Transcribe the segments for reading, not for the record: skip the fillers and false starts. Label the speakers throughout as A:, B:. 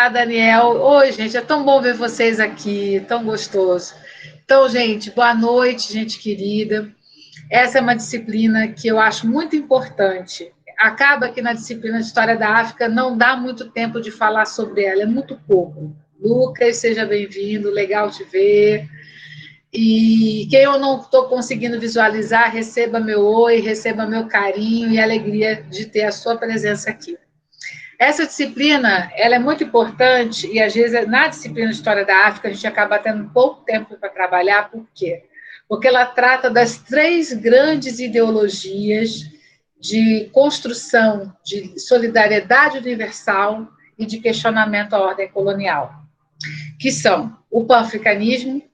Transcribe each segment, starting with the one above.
A: Olá, Daniel. Oi, gente, é tão bom ver vocês aqui, tão gostoso. Então, gente, boa noite, gente querida. Essa é uma disciplina que eu acho muito importante. Acaba que na disciplina de História da África não dá muito tempo de falar sobre ela, é muito pouco. Lucas, seja bem-vindo, legal te ver. E quem eu não estou conseguindo visualizar, receba meu oi, receba meu carinho e alegria de ter a sua presença aqui. Essa disciplina, ela é muito importante e, às vezes, na disciplina de História da África, a gente acaba tendo pouco tempo para trabalhar. Por quê? Porque ela trata das três grandes ideologias de construção de solidariedade universal e de questionamento à ordem colonial, que são o pan-africanismo,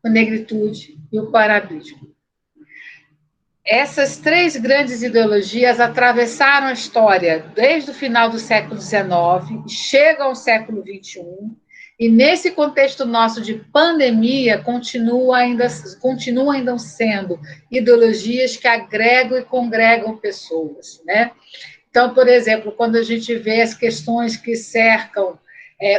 A: a negritude e o panarabismo. Essas três grandes ideologias atravessaram a história desde o final do século XIX, chegam ao século XXI, e nesse contexto nosso de pandemia, continuam ainda sendo ideologias que agregam e congregam pessoas, né? Então, por exemplo, quando a gente vê as questões que cercam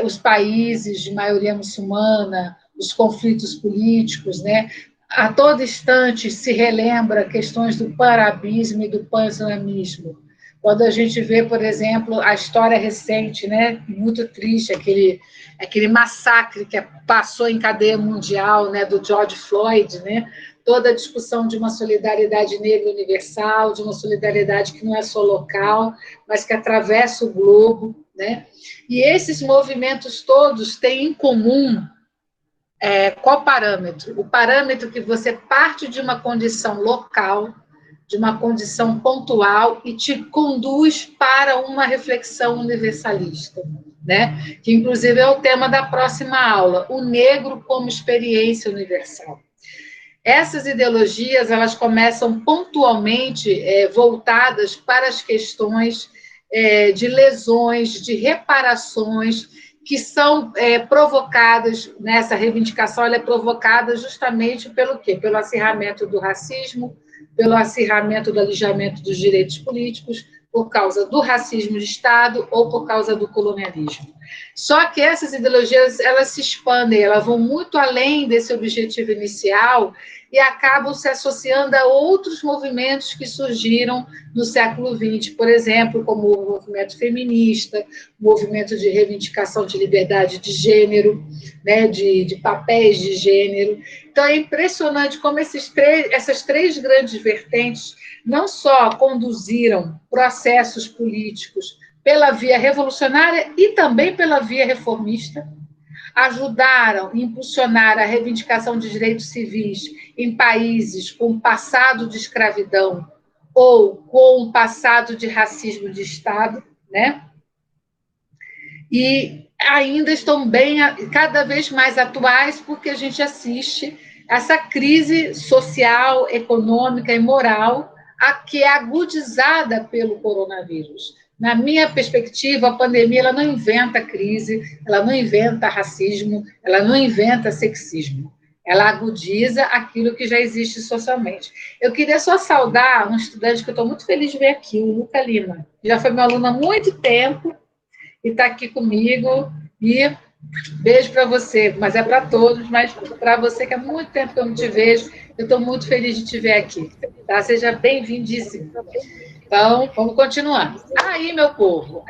A: os países de maioria muçulmana, os conflitos políticos, né? A todo instante se relembra questões do panarabismo e do pan-islamismo. Quando a gente vê, por exemplo, a história recente, né, muito triste, aquele massacre que passou em cadeia mundial, né, do George Floyd, né, toda a discussão de uma solidariedade negra universal, de uma solidariedade que não é só local, mas que atravessa o globo, né? E esses movimentos todos têm em comum qual parâmetro? O parâmetro que você parte de uma condição local, de uma condição pontual e te conduz para uma reflexão universalista, né? Que inclusive é o tema da próxima aula, o negro como experiência universal. Essas ideologias, elas começam pontualmente voltadas para as questões de lesões, de reparações, que são provocadas, nessa reivindicação, ela é provocada justamente pelo quê? Pelo acirramento do racismo, pelo acirramento do alijamento dos direitos políticos, por causa do racismo de Estado ou por causa do colonialismo. Só que essas ideologias, elas se expandem, elas vão muito além desse objetivo inicial e acabam se associando a outros movimentos que surgiram no século XX, por exemplo, como o movimento feminista, o movimento de reivindicação de liberdade de gênero, né, de papéis de gênero. Então, é impressionante como essas três grandes vertentes não só conduziram processos políticos pela via revolucionária e também pela via reformista, ajudaram a impulsionar a reivindicação de direitos civis em países com passado de escravidão ou com passado de racismo de Estado, né? E ainda estão cada vez mais atuais, porque a gente assiste essa crise social, econômica e moral que é agudizada pelo coronavírus. Na minha perspectiva, a pandemia ela não inventa crise, ela não inventa racismo, ela não inventa sexismo. Ela agudiza aquilo que já existe socialmente. Eu queria só saudar um estudante que eu estou muito feliz de ver aqui, o Luca Lima. Já foi meu aluno há muito tempo e está aqui comigo. E beijo para você, mas é para todos, mas para você que há muito tempo que eu não te vejo, eu estou muito feliz de te ver aqui. Tá? Seja bem-vindíssimo. Então, vamos continuar. Aí, meu povo,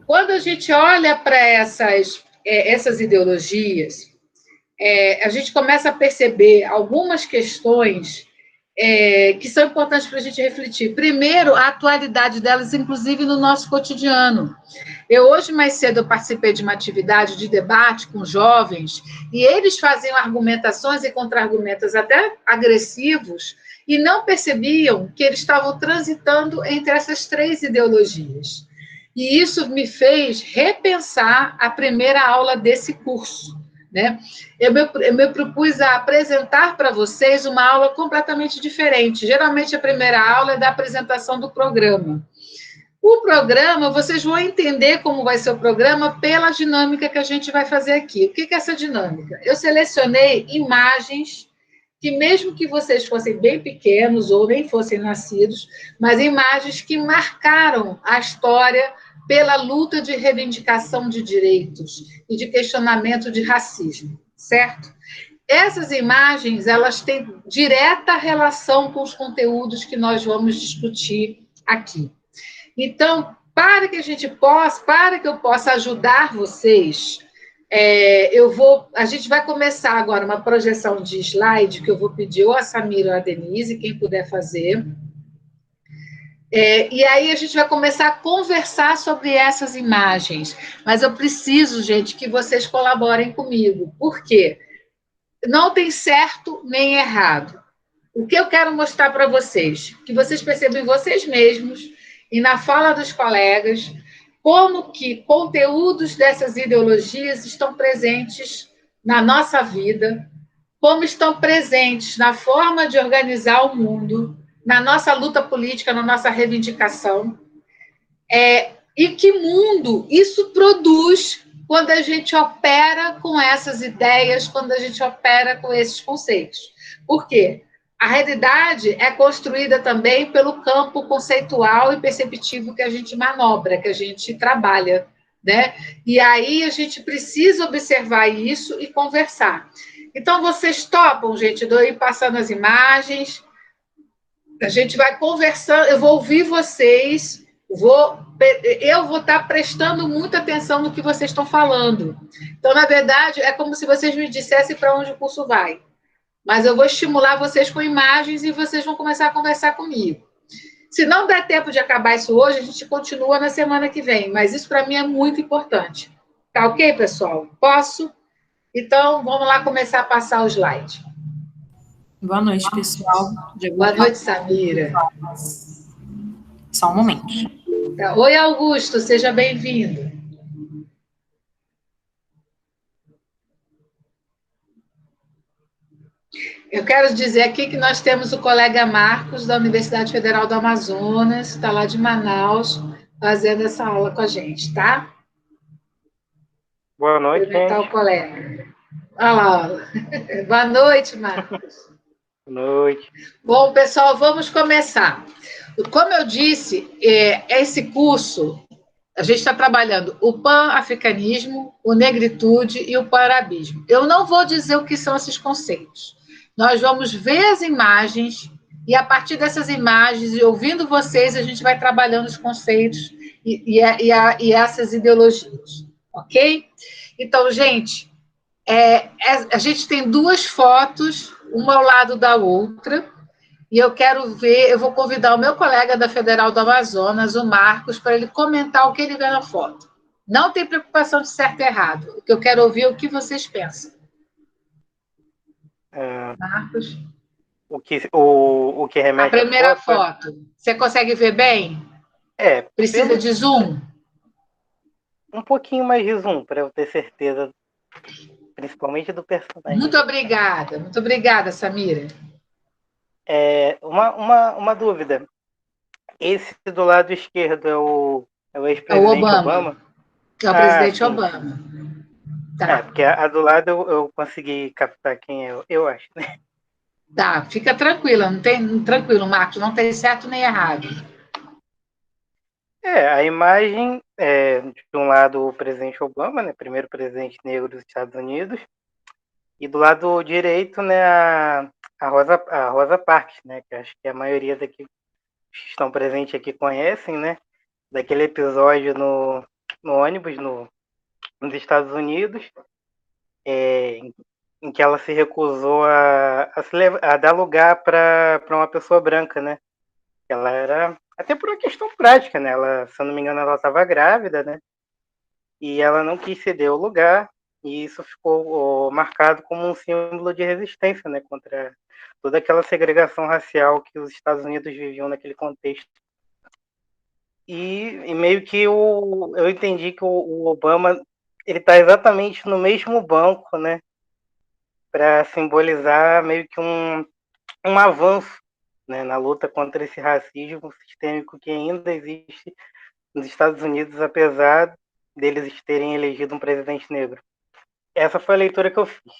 A: quando a gente olha para essas ideologias, a gente começa a perceber algumas questões que são importantes para a gente refletir. Primeiro, a atualidade delas, inclusive no nosso cotidiano. Hoje, mais cedo, eu participei de uma atividade de debate com jovens, e eles faziam argumentações e contra-argumentos até agressivos, e não percebiam que eles estavam transitando entre essas três ideologias. E isso me fez repensar a primeira aula desse curso, né? Eu me propus a apresentar para vocês uma aula completamente diferente. Geralmente, a primeira aula é da apresentação do programa. O programa, vocês vão entender como vai ser o programa pela dinâmica que a gente vai fazer aqui. O que é essa dinâmica? Eu selecionei imagens que, mesmo que vocês fossem bem pequenos ou nem fossem nascidos, mas imagens que marcaram a história pela luta de reivindicação de direitos e de questionamento de racismo, certo? Essas imagens, elas têm direta relação com os conteúdos que nós vamos discutir aqui. Então, para que eu possa ajudar vocês, a gente vai começar agora uma projeção de slide que eu vou pedir ou a Samira ou a Denise, quem puder fazer. E aí a gente vai começar a conversar sobre essas imagens. Mas eu preciso, gente, que vocês colaborem comigo. Por quê? Não tem certo nem errado. O que eu quero mostrar para vocês? Que vocês percebam em vocês mesmos e na fala dos colegas como que conteúdos dessas ideologias estão presentes na nossa vida, como estão presentes na forma de organizar o mundo, na nossa luta política, na nossa reivindicação, e que mundo isso produz quando a gente opera com essas ideias, quando a gente opera com esses conceitos. Por quê? A realidade é construída também pelo campo conceitual e perceptivo que a gente manobra, que a gente trabalha, né? E aí a gente precisa observar isso e conversar. Então, vocês topam, gente, de eu ir passando as imagens, a gente vai conversando, eu vou ouvir vocês, eu vou estar prestando muita atenção no que vocês estão falando. Então, na verdade, é como se vocês me dissessem para onde o curso vai. Mas eu vou estimular vocês com imagens e vocês vão começar a conversar comigo. Se não der tempo de acabar isso hoje, a gente continua na semana que vem. Mas isso, para mim, é muito importante. Tá ok, pessoal? Posso? Então, vamos lá começar a passar o slide.
B: Boa noite, pessoal.
A: Boa noite, Samira.
B: Só um momento.
A: Oi, Augusto, seja bem-vindo. Eu quero dizer aqui que nós temos o colega Marcos, da Universidade Federal do Amazonas, está lá de Manaus, fazendo essa aula com a gente, tá?
C: Boa noite,
A: gente. O colega. Olha lá. Boa noite, Marcos.
C: Boa noite.
A: Bom, pessoal, vamos começar. Como eu disse, esse curso, a gente está trabalhando o pan-africanismo, o negritude e o pan-arabismo. Eu não vou dizer o que são esses conceitos. Nós vamos ver as imagens e, a partir dessas imagens, e ouvindo vocês, a gente vai trabalhando os conceitos e essas ideologias, ok? Então, gente, a gente tem duas fotos, uma ao lado da outra, e eu vou convidar o meu colega da Federal do Amazonas, o Marcos, para ele comentar o que ele vê na foto. Não tem preocupação de certo e errado, o que eu quero ouvir é o que vocês pensam. Marcos?
C: O que remete
A: a primeira foto. Você consegue ver bem? Precisa de zoom?
C: Um pouquinho mais de zoom, para eu ter certeza, principalmente do personagem.
A: Muito obrigada, Samira.
C: Uma dúvida. Esse do lado esquerdo é o ex-presidente Obama?
A: É o presidente Obama.
C: Tá. Porque a do lado eu consegui captar quem é, eu acho, né?
A: Tá, fica tranquila, tranquilo, Marcos, não tem certo nem errado.
C: A imagem de um lado o presidente Obama, né, primeiro presidente negro dos Estados Unidos, e do lado direito, né, a Rosa Parks, né, que acho que a maioria daqui que estão presentes aqui conhecem, né, daquele episódio no ônibus nos Estados Unidos, em que ela se recusou a dar lugar para uma pessoa branca, né? Ela era, até por uma questão prática, né? Ela, se eu não me engano, ela estava grávida, né? E ela não quis ceder o lugar, e isso ficou marcado como um símbolo de resistência, né? Contra toda aquela segregação racial que os Estados Unidos viviam naquele contexto. E meio que eu entendi que o Obama ele está exatamente no mesmo banco, né? Para simbolizar meio que um avanço, né, na luta contra esse racismo sistêmico que ainda existe nos Estados Unidos, apesar deles terem elegido um presidente negro. Essa foi a leitura que eu fiz.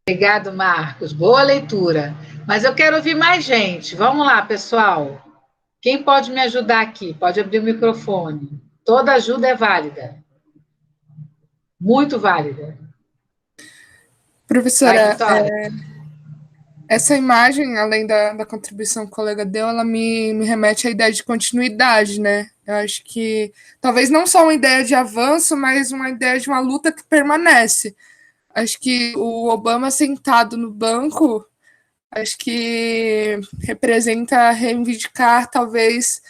A: Obrigado, Marcos. Boa leitura. Mas eu quero ouvir mais gente. Vamos lá, pessoal. Quem pode me ajudar aqui? Pode abrir o microfone. Toda ajuda é válida. Muito válida. Vai,
D: Professora,
A: Vitória.
D: essa imagem, além da contribuição que o colega deu, ela me remete à ideia de continuidade, né? Eu acho que talvez não só uma ideia de avanço, mas uma ideia de uma luta que permanece. Acho que o Obama sentado no banco, acho que representa reivindicar, talvez,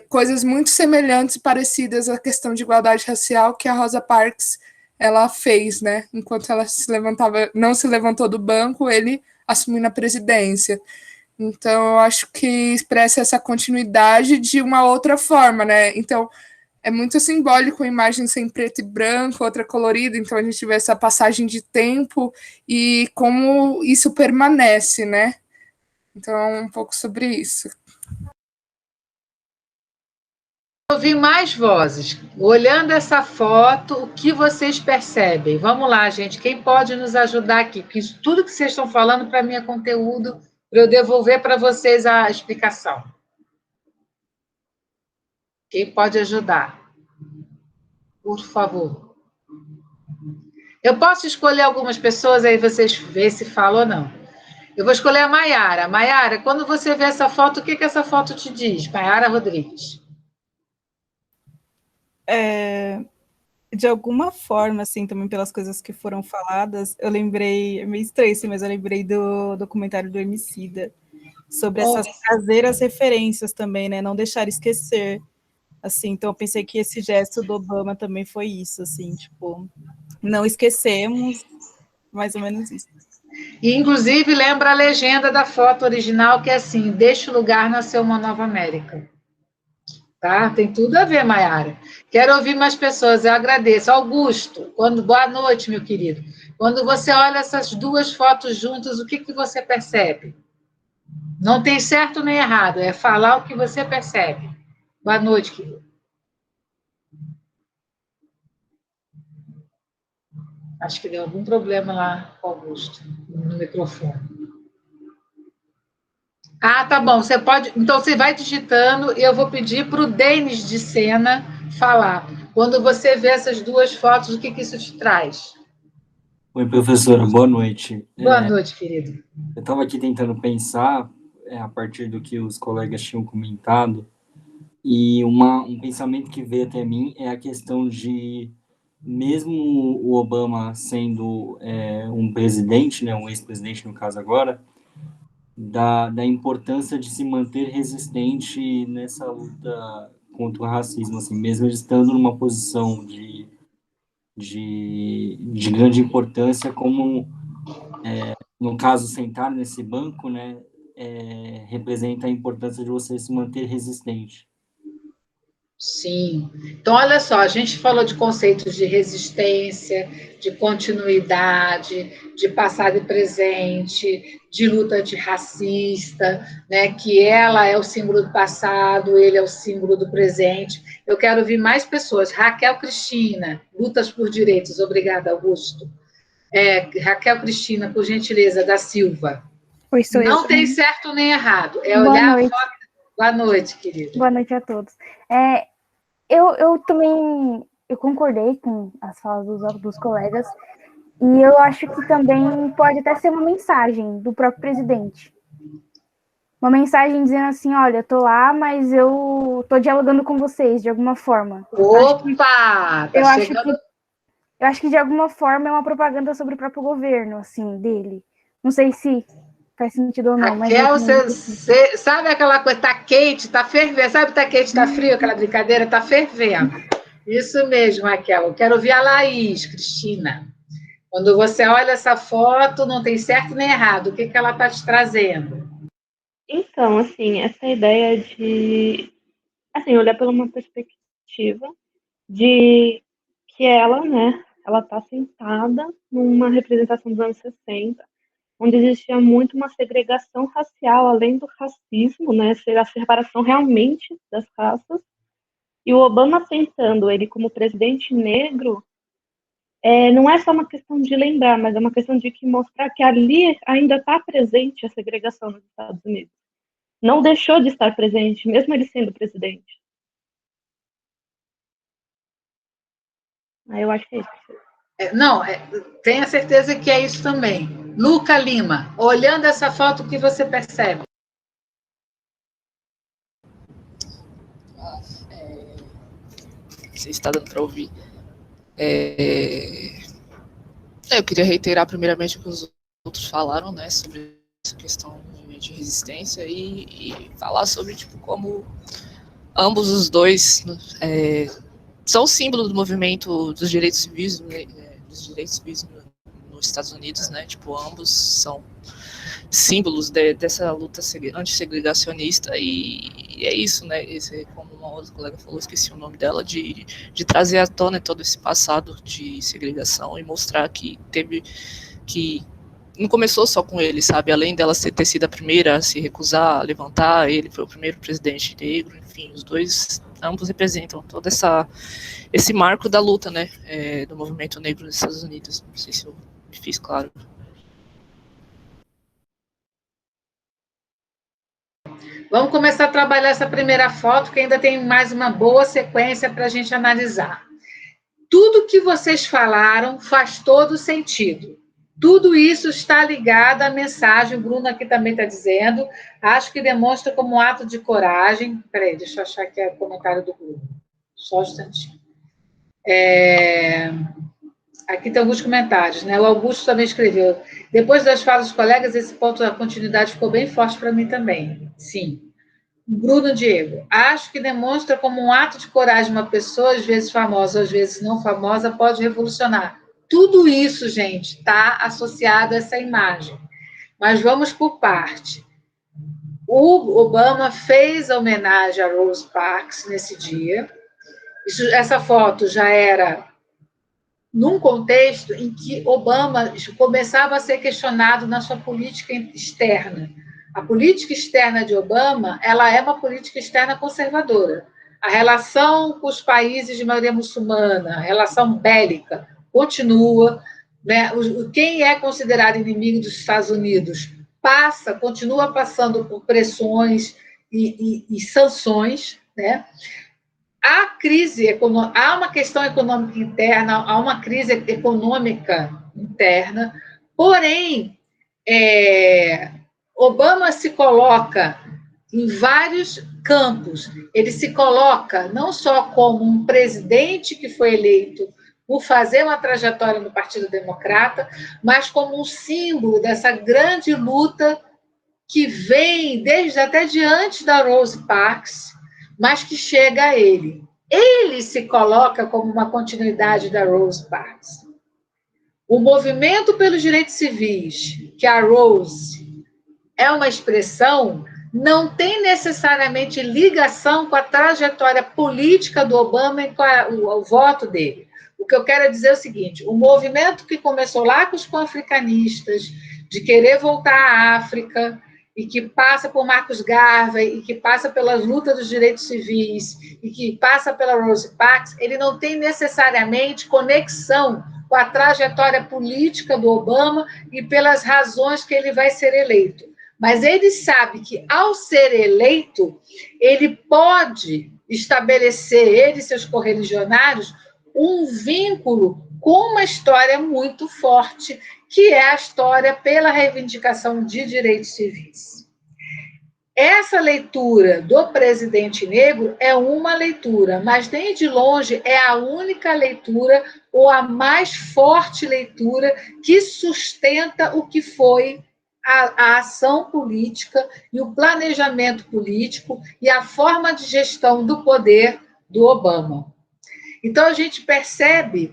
D: coisas muito semelhantes e parecidas à questão de igualdade racial que a Rosa Parks ela fez, né? Enquanto ela não se levantou do banco, ele assumindo a presidência. Então, eu acho que expressa essa continuidade de uma outra forma, né? Então, é muito simbólico a imagem ser em preto e branco, outra colorida, então a gente vê essa passagem de tempo e como isso permanece, né? Então, é um pouco sobre isso.
A: Ouvir mais vozes. Olhando essa foto, o que vocês percebem? Vamos lá, gente. Quem pode nos ajudar aqui? Porque isso, tudo que vocês estão falando para mim é conteúdo para eu devolver para vocês a explicação. Quem pode ajudar? Por favor. Eu posso escolher algumas pessoas, aí vocês vê se falam ou não. Eu vou escolher a Maiara. Maiara, quando você vê essa foto, o que essa foto te diz? Maiara Rodrigues.
E: De alguma forma, assim, também pelas coisas que foram faladas, eu lembrei, é meio estranho, assim, mas eu lembrei do documentário do Emicida, sobre essas caseiras referências também, né, não deixar esquecer, assim, então eu pensei que esse gesto do Obama também foi isso, assim, tipo, não esquecemos, mais ou menos isso.
A: E, inclusive, lembra a legenda da foto original, que é assim, deixa o lugar, nasceu uma nova América. Tá? Tem tudo a ver, Maiara. Quero ouvir mais pessoas, eu agradeço. Augusto, boa noite, meu querido. Quando você olha essas duas fotos juntas, o que você percebe? Não tem certo nem errado, é falar o que você percebe. Boa noite, querido. Acho que deu algum problema lá com o Augusto, no microfone. Ah, tá bom. Você pode. Então, você vai digitando e eu vou pedir para o Denis de Sena falar. Quando você vê essas duas fotos, o que isso te traz?
F: Oi, professora, boa noite.
A: Boa noite, querido.
F: Eu estava aqui tentando pensar, a partir do que os colegas tinham comentado, e um pensamento que veio até mim é a questão de, mesmo o Obama sendo um presidente, né, um ex-presidente no caso agora, da importância de se manter resistente nessa luta contra o racismo, assim, mesmo ele estando numa posição de grande importância, como, no caso, sentar nesse banco, né, representa a importância de você se manter resistente.
A: Sim. Então, olha só, a gente falou de conceitos de resistência, de continuidade, de passado e presente, de luta antirracista, né, que ela é o símbolo do passado, ele é o símbolo do presente. Eu quero ouvir mais pessoas. Raquel Cristina, lutas por direitos. Obrigada, Augusto. Raquel Cristina, por gentileza, da Silva.
G: Oi, sou eu.
A: Não tem certo nem errado. É
G: Boa
A: olhar
G: noite.
A: a foto. Boa noite, querida.
G: Boa noite a todos. Eu também concordei com as falas dos colegas, e eu acho que também pode até ser uma mensagem do próprio presidente. Uma mensagem dizendo assim, olha, eu tô lá, mas eu tô dialogando com vocês, de alguma forma.
A: Opa!
G: Eu acho que de alguma forma é uma propaganda sobre o próprio governo, assim, dele. Não sei se faz sentido ou não.
A: Raquel,
G: mas
A: você sabe aquela coisa, tá quente, tá fervendo, sabe tá quente, tá frio, aquela brincadeira, tá fervendo. Isso mesmo, Raquel. Eu quero ouvir a Laís, Cristina. Quando você olha essa foto, não tem certo nem errado. O que ela está te trazendo?
H: Então, assim, essa ideia de, assim, olhar por uma perspectiva de que ela, né, ela está sentada numa representação dos anos 60, onde existia muito uma segregação racial, além do racismo, né, ser a separação realmente das raças, e o Obama sentando ele como presidente negro, não é só uma questão de lembrar, mas é uma questão de que mostrar que ali ainda está presente a segregação nos Estados Unidos. não deixou de estar presente, mesmo ele sendo presidente. Aí eu acho que é isso.
A: Não, tenha certeza que é isso também. Luca Lima, olhando essa foto, o que você percebe?
I: Não sei se está dando para ouvir. Eu queria reiterar primeiramente o que os outros falaram, né, sobre essa questão de resistência e falar sobre tipo, como ambos os dois são símbolo do movimento dos direitos civis, nos Estados Unidos, né? Tipo, ambos são símbolos dessa luta antissegregacionista e é isso, né? Como uma outra colega falou, esqueci o nome dela, de trazer à tona todo esse passado de segregação e mostrar que não começou só com ele, sabe? Além dela ter sido a primeira a se recusar a levantar, ele foi o primeiro presidente negro, enfim, os dois, ambos representam todo esse marco da luta, né? Do movimento negro nos Estados Unidos. Não sei se eu me fiz claro.
A: Vamos começar a trabalhar essa primeira foto, que ainda tem mais uma boa sequência para a gente analisar. Tudo que vocês falaram faz todo sentido. Tudo isso está ligado à mensagem, o Bruno aqui também está dizendo, acho que demonstra como um ato de coragem. Peraí, deixa eu achar aqui o comentário do Bruno. Só um instantinho. Aqui tem alguns comentários, né? O Augusto também escreveu. Depois das falas dos colegas, esse ponto da continuidade ficou bem forte para mim também. Sim. Bruno Diego, acho que demonstra como um ato de coragem uma pessoa, às vezes famosa, às vezes não famosa, pode revolucionar. Tudo isso, gente, está associado a essa imagem. Mas vamos por parte. O Obama fez a homenagem a Rosa Parks nesse dia. Essa foto já era num contexto em que Obama começava a ser questionado na sua política externa. A política externa de Obama, ela é uma política externa conservadora. A relação com os países de maioria muçulmana, a relação bélica, continua, né? Quem é considerado inimigo dos Estados Unidos continua passando por pressões e sanções, né? Há uma questão econômica interna, há uma crise econômica interna, porém, Obama se coloca em vários campos. Ele se coloca não só como um presidente que foi eleito por fazer uma trajetória no Partido Democrata, mas como um símbolo dessa grande luta que vem desde até de antes da Rosa Parks, mas que chega a ele. Ele se coloca como uma continuidade da Rosa Parks. O movimento pelos direitos civis, que a Rose é uma expressão, não tem necessariamente ligação com a trajetória política do Obama e com o voto dele. O que eu quero dizer é o seguinte, o movimento que começou lá com os pan-africanistas, de querer voltar à África, e que passa por Marcus Garvey, e que passa pelas lutas dos direitos civis, e que passa pela Rosa Parks, ele não tem necessariamente conexão com a trajetória política do Obama e pelas razões que ele vai ser eleito. Mas ele sabe que, ao ser eleito, ele pode estabelecer, ele e seus correligionários, um vínculo com uma história muito forte, que é a história pela reivindicação de direitos civis. Essa leitura do presidente negro é uma leitura, mas nem de longe é a única leitura ou a mais forte leitura que sustenta o que foi a ação política e o planejamento político e a forma de gestão do poder do Obama. Então, a gente percebe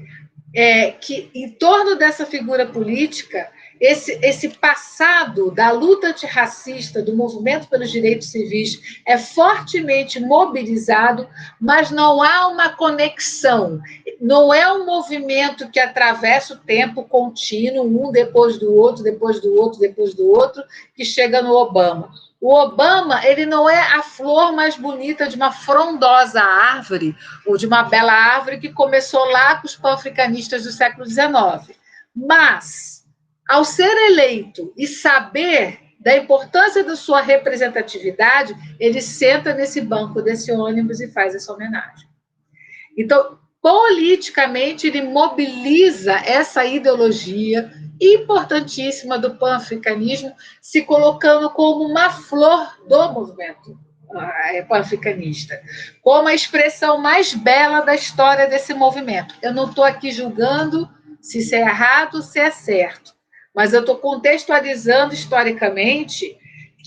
A: que, em torno dessa figura política, esse passado da luta antirracista, do movimento pelos direitos civis, é fortemente mobilizado, mas não há uma conexão. Não é um movimento que atravessa o tempo contínuo, um depois do outro, depois do outro, depois do outro, que chega no Obama. O Obama, ele não é a flor mais bonita de uma frondosa árvore, ou de uma bela árvore que começou lá com os pan-africanistas do século XIX. Mas, ao ser eleito e saber da importância da sua representatividade, ele senta nesse banco desse ônibus e faz essa homenagem. Então, politicamente, ele mobiliza essa ideologia importantíssima do pan-africanismo, se colocando como uma flor do movimento pan-africanista, como a expressão mais bela da história desse movimento. Eu não estou aqui julgando se isso é errado ou se é certo, mas eu estou contextualizando historicamente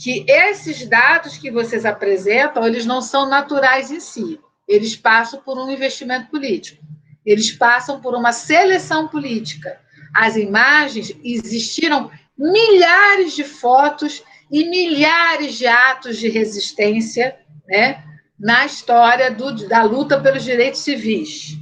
A: que esses dados que vocês apresentam, eles não são naturais em si. Eles passam por um investimento político. Eles passam por uma seleção política. As imagens, existiram milhares de fotos e milhares de atos de resistência, né, na história da luta pelos direitos civis.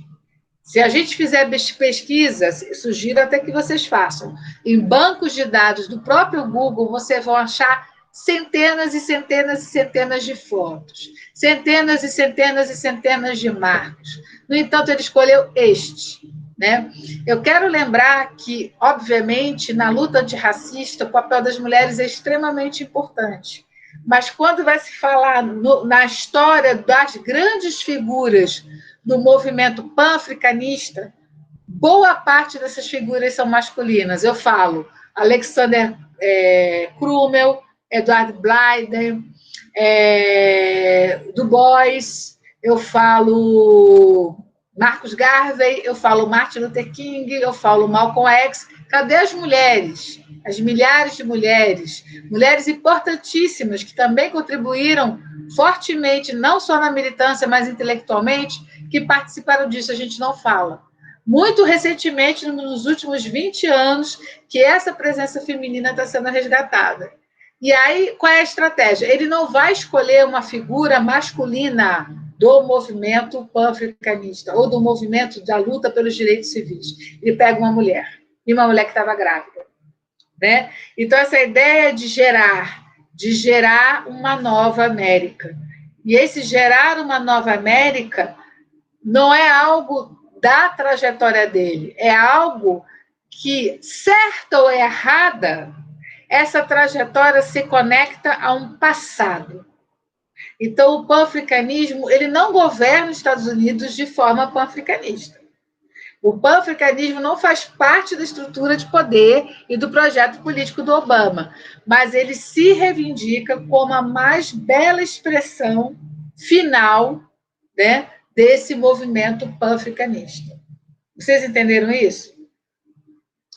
A: Se a gente fizer pesquisas, sugiro até que vocês façam, em bancos de dados do próprio Google, vocês vão achar centenas e centenas e centenas de fotos, centenas e centenas e centenas de marcos. No entanto, ele escolheu este, né? Eu quero lembrar que, obviamente, na luta antirracista, o papel das mulheres é extremamente importante. Mas quando vai se falar na história das grandes figuras do movimento pan-africanista, boa parte dessas figuras são masculinas. Eu falo Alexander Crummell, Edward Blyden, Du Bois, eu falo Marcus Garvey, eu falo Martin Luther King, eu falo Malcolm X. Cadê as mulheres? As milhares de mulheres, mulheres importantíssimas que também contribuíram fortemente, não só na militância, mas intelectualmente, que participaram disso, a gente não fala. Muito recentemente, nos últimos 20 anos, que essa presença feminina está sendo resgatada. E aí, qual é a estratégia? Ele não vai escolher uma figura masculina do movimento pan-africanista ou do movimento da luta pelos direitos civis. Ele pega uma mulher, e uma mulher que estava grávida, né? Então, essa ideia de gerar uma nova América. E esse gerar uma nova América não é algo da trajetória dele, é algo que, certa ou errada, essa trajetória se conecta a um passado. Então, o pan-africanismo, ele não governa os Estados Unidos de forma pan-africanista. O pan-africanismo não faz parte da estrutura de poder e do projeto político do Obama, mas ele se reivindica como a mais bela expressão final, né, desse movimento pan-africanista. Vocês entenderam isso?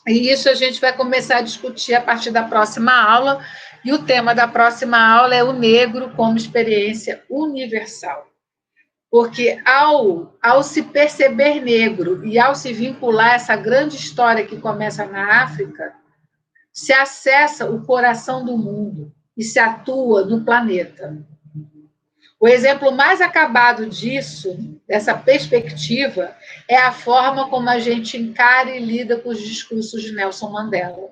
A: E isso a gente vai começar a discutir a partir da próxima aula, e o tema da próxima aula é o negro como experiência universal. Porque ao se perceber negro e ao se vincular a essa grande história que começa na África, se acessa o coração do mundo e se atua no planeta. O exemplo mais acabado disso, dessa perspectiva, é a forma como a gente encara e lida com os discursos de Nelson Mandela,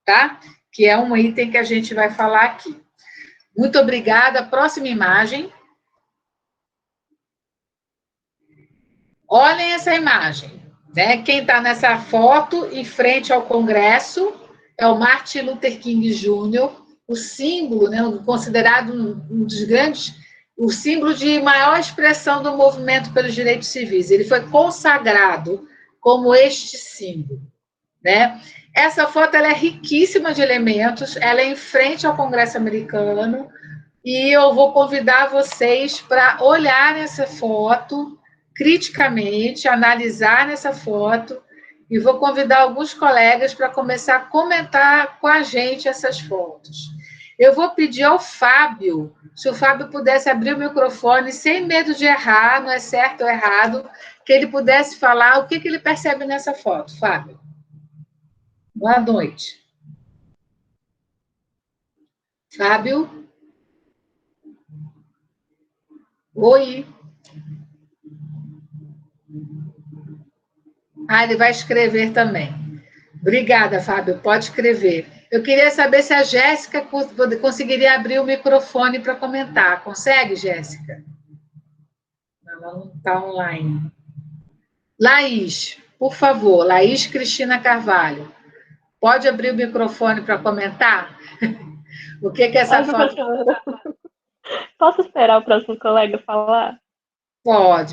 A: tá? Que é um item que a gente vai falar aqui. Muito obrigada. Próxima imagem. Olhem essa imagem, né? Quem está nessa foto, em frente ao Congresso, é o Martin Luther King Jr., o símbolo, né, considerado um dos grandes, o símbolo de maior expressão do movimento pelos direitos civis. Ele foi consagrado como este símbolo, né? Essa foto ela é riquíssima de elementos, ela é em frente ao Congresso americano, e eu vou convidar vocês para olharem essa foto criticamente, analisar nessa foto, e vou convidar alguns colegas para começar a comentar com a gente essas fotos. Eu vou pedir ao Fábio, se o Fábio pudesse abrir o microfone, sem medo de errar, não é certo ou errado, que ele pudesse falar o que ele percebe nessa foto. Fábio. Boa noite. Fábio? Oi. Ele vai escrever também. Obrigada, Fábio. Pode escrever. Eu queria saber se a Jéssica conseguiria abrir o microfone para comentar. Consegue, Jéssica? Ela não está online. Laís, por favor. Laís Cristina Carvalho. Pode abrir o microfone para comentar? O que essa
H: Ai,
A: foto...
H: professora, posso esperar o próximo colega falar?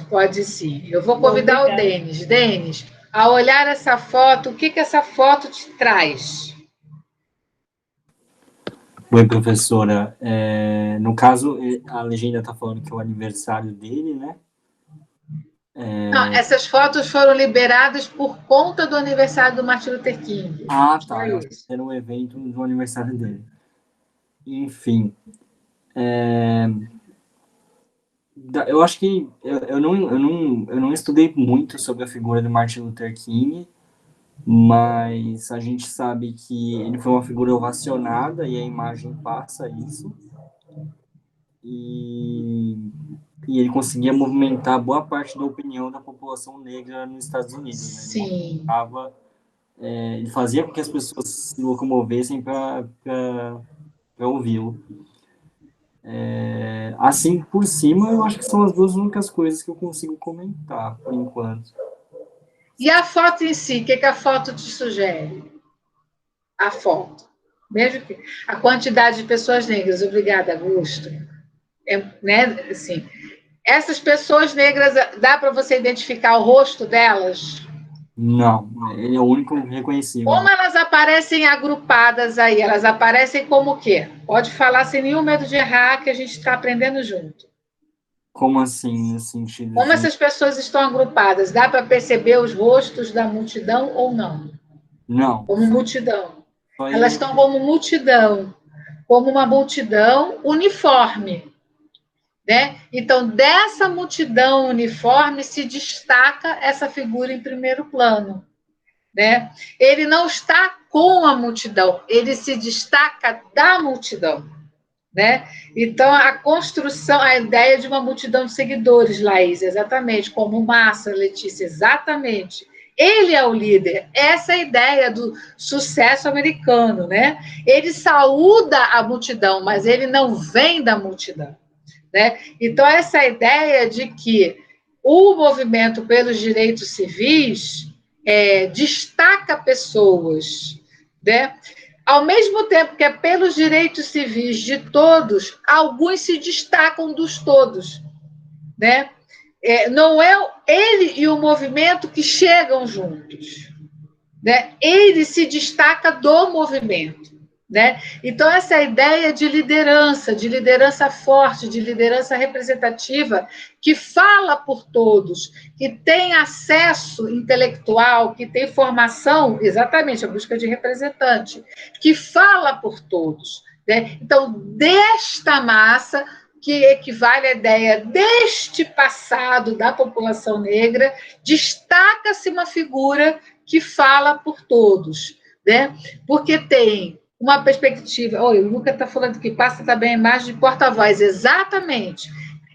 A: Pode sim. Eu vou
H: Bom,
A: convidar o
H: obrigada.
A: Denis. Denis, ao olhar essa foto, o que essa foto te traz?
F: Oi, professora. No caso, a legenda está falando que é o aniversário dele, né?
A: Não, essas fotos foram liberadas por conta do aniversário do Martin Luther King.
F: Ah,
A: Só
F: tá. Eu achei que
A: isso.
F: era um evento do aniversário dele. Enfim, eu acho que eu não estudei muito sobre a figura do Martin Luther King, mas a gente sabe que ele foi uma figura ovacionada e a imagem passa isso. E ele conseguia movimentar boa parte da opinião da população negra nos Estados Unidos, né?
A: Sim.
F: Ele fazia com que as pessoas se locomovessem para ouvi-lo. Assim, por cima, eu acho que são as duas únicas coisas que eu consigo comentar, por enquanto.
A: E a foto em si, o que a foto te sugere? A foto. Mesmo que a quantidade de pessoas negras, obrigada, Augusto. Né, assim, essas pessoas negras, dá para você identificar o rosto delas?
F: Não, ele é o único reconhecível.
A: Como elas aparecem agrupadas aí? Elas aparecem como o quê? Pode falar sem nenhum medo de errar, que a gente está aprendendo junto.
F: Como assim, nesse sentido?
A: Como essas pessoas estão agrupadas? Dá para perceber os rostos da multidão ou não?
F: Não.
A: Como multidão. Elas
F: Ele...
A: estão como multidão, como uma multidão uniforme. Né? Então, dessa multidão uniforme se destaca essa figura em primeiro plano. Né? Ele não está com a multidão, ele se destaca da multidão. Né? Então, a construção, a ideia de uma multidão de seguidores, Laís, exatamente, como massa, Letícia, exatamente. Ele é o líder, essa é a ideia do sucesso americano. Né? Ele saúda a multidão, mas ele não vem da multidão. Né? Então, essa ideia de que o movimento pelos direitos civis destaca pessoas, né? Ao mesmo tempo que é pelos direitos civis de todos, alguns se destacam dos todos. Né? Não é ele e o movimento que chegam juntos. Né? Ele se destaca do movimento. Né? Então, essa ideia de liderança forte, de liderança representativa, que fala por todos, que tem acesso intelectual, que tem formação, exatamente, a busca de representante, que fala por todos. Né? Então, desta massa, que equivale à ideia deste passado da população negra, destaca-se uma figura que fala por todos. Né? Porque tem uma perspectiva... Olha, o Luca está falando que passa também a imagem de porta-voz. Exatamente.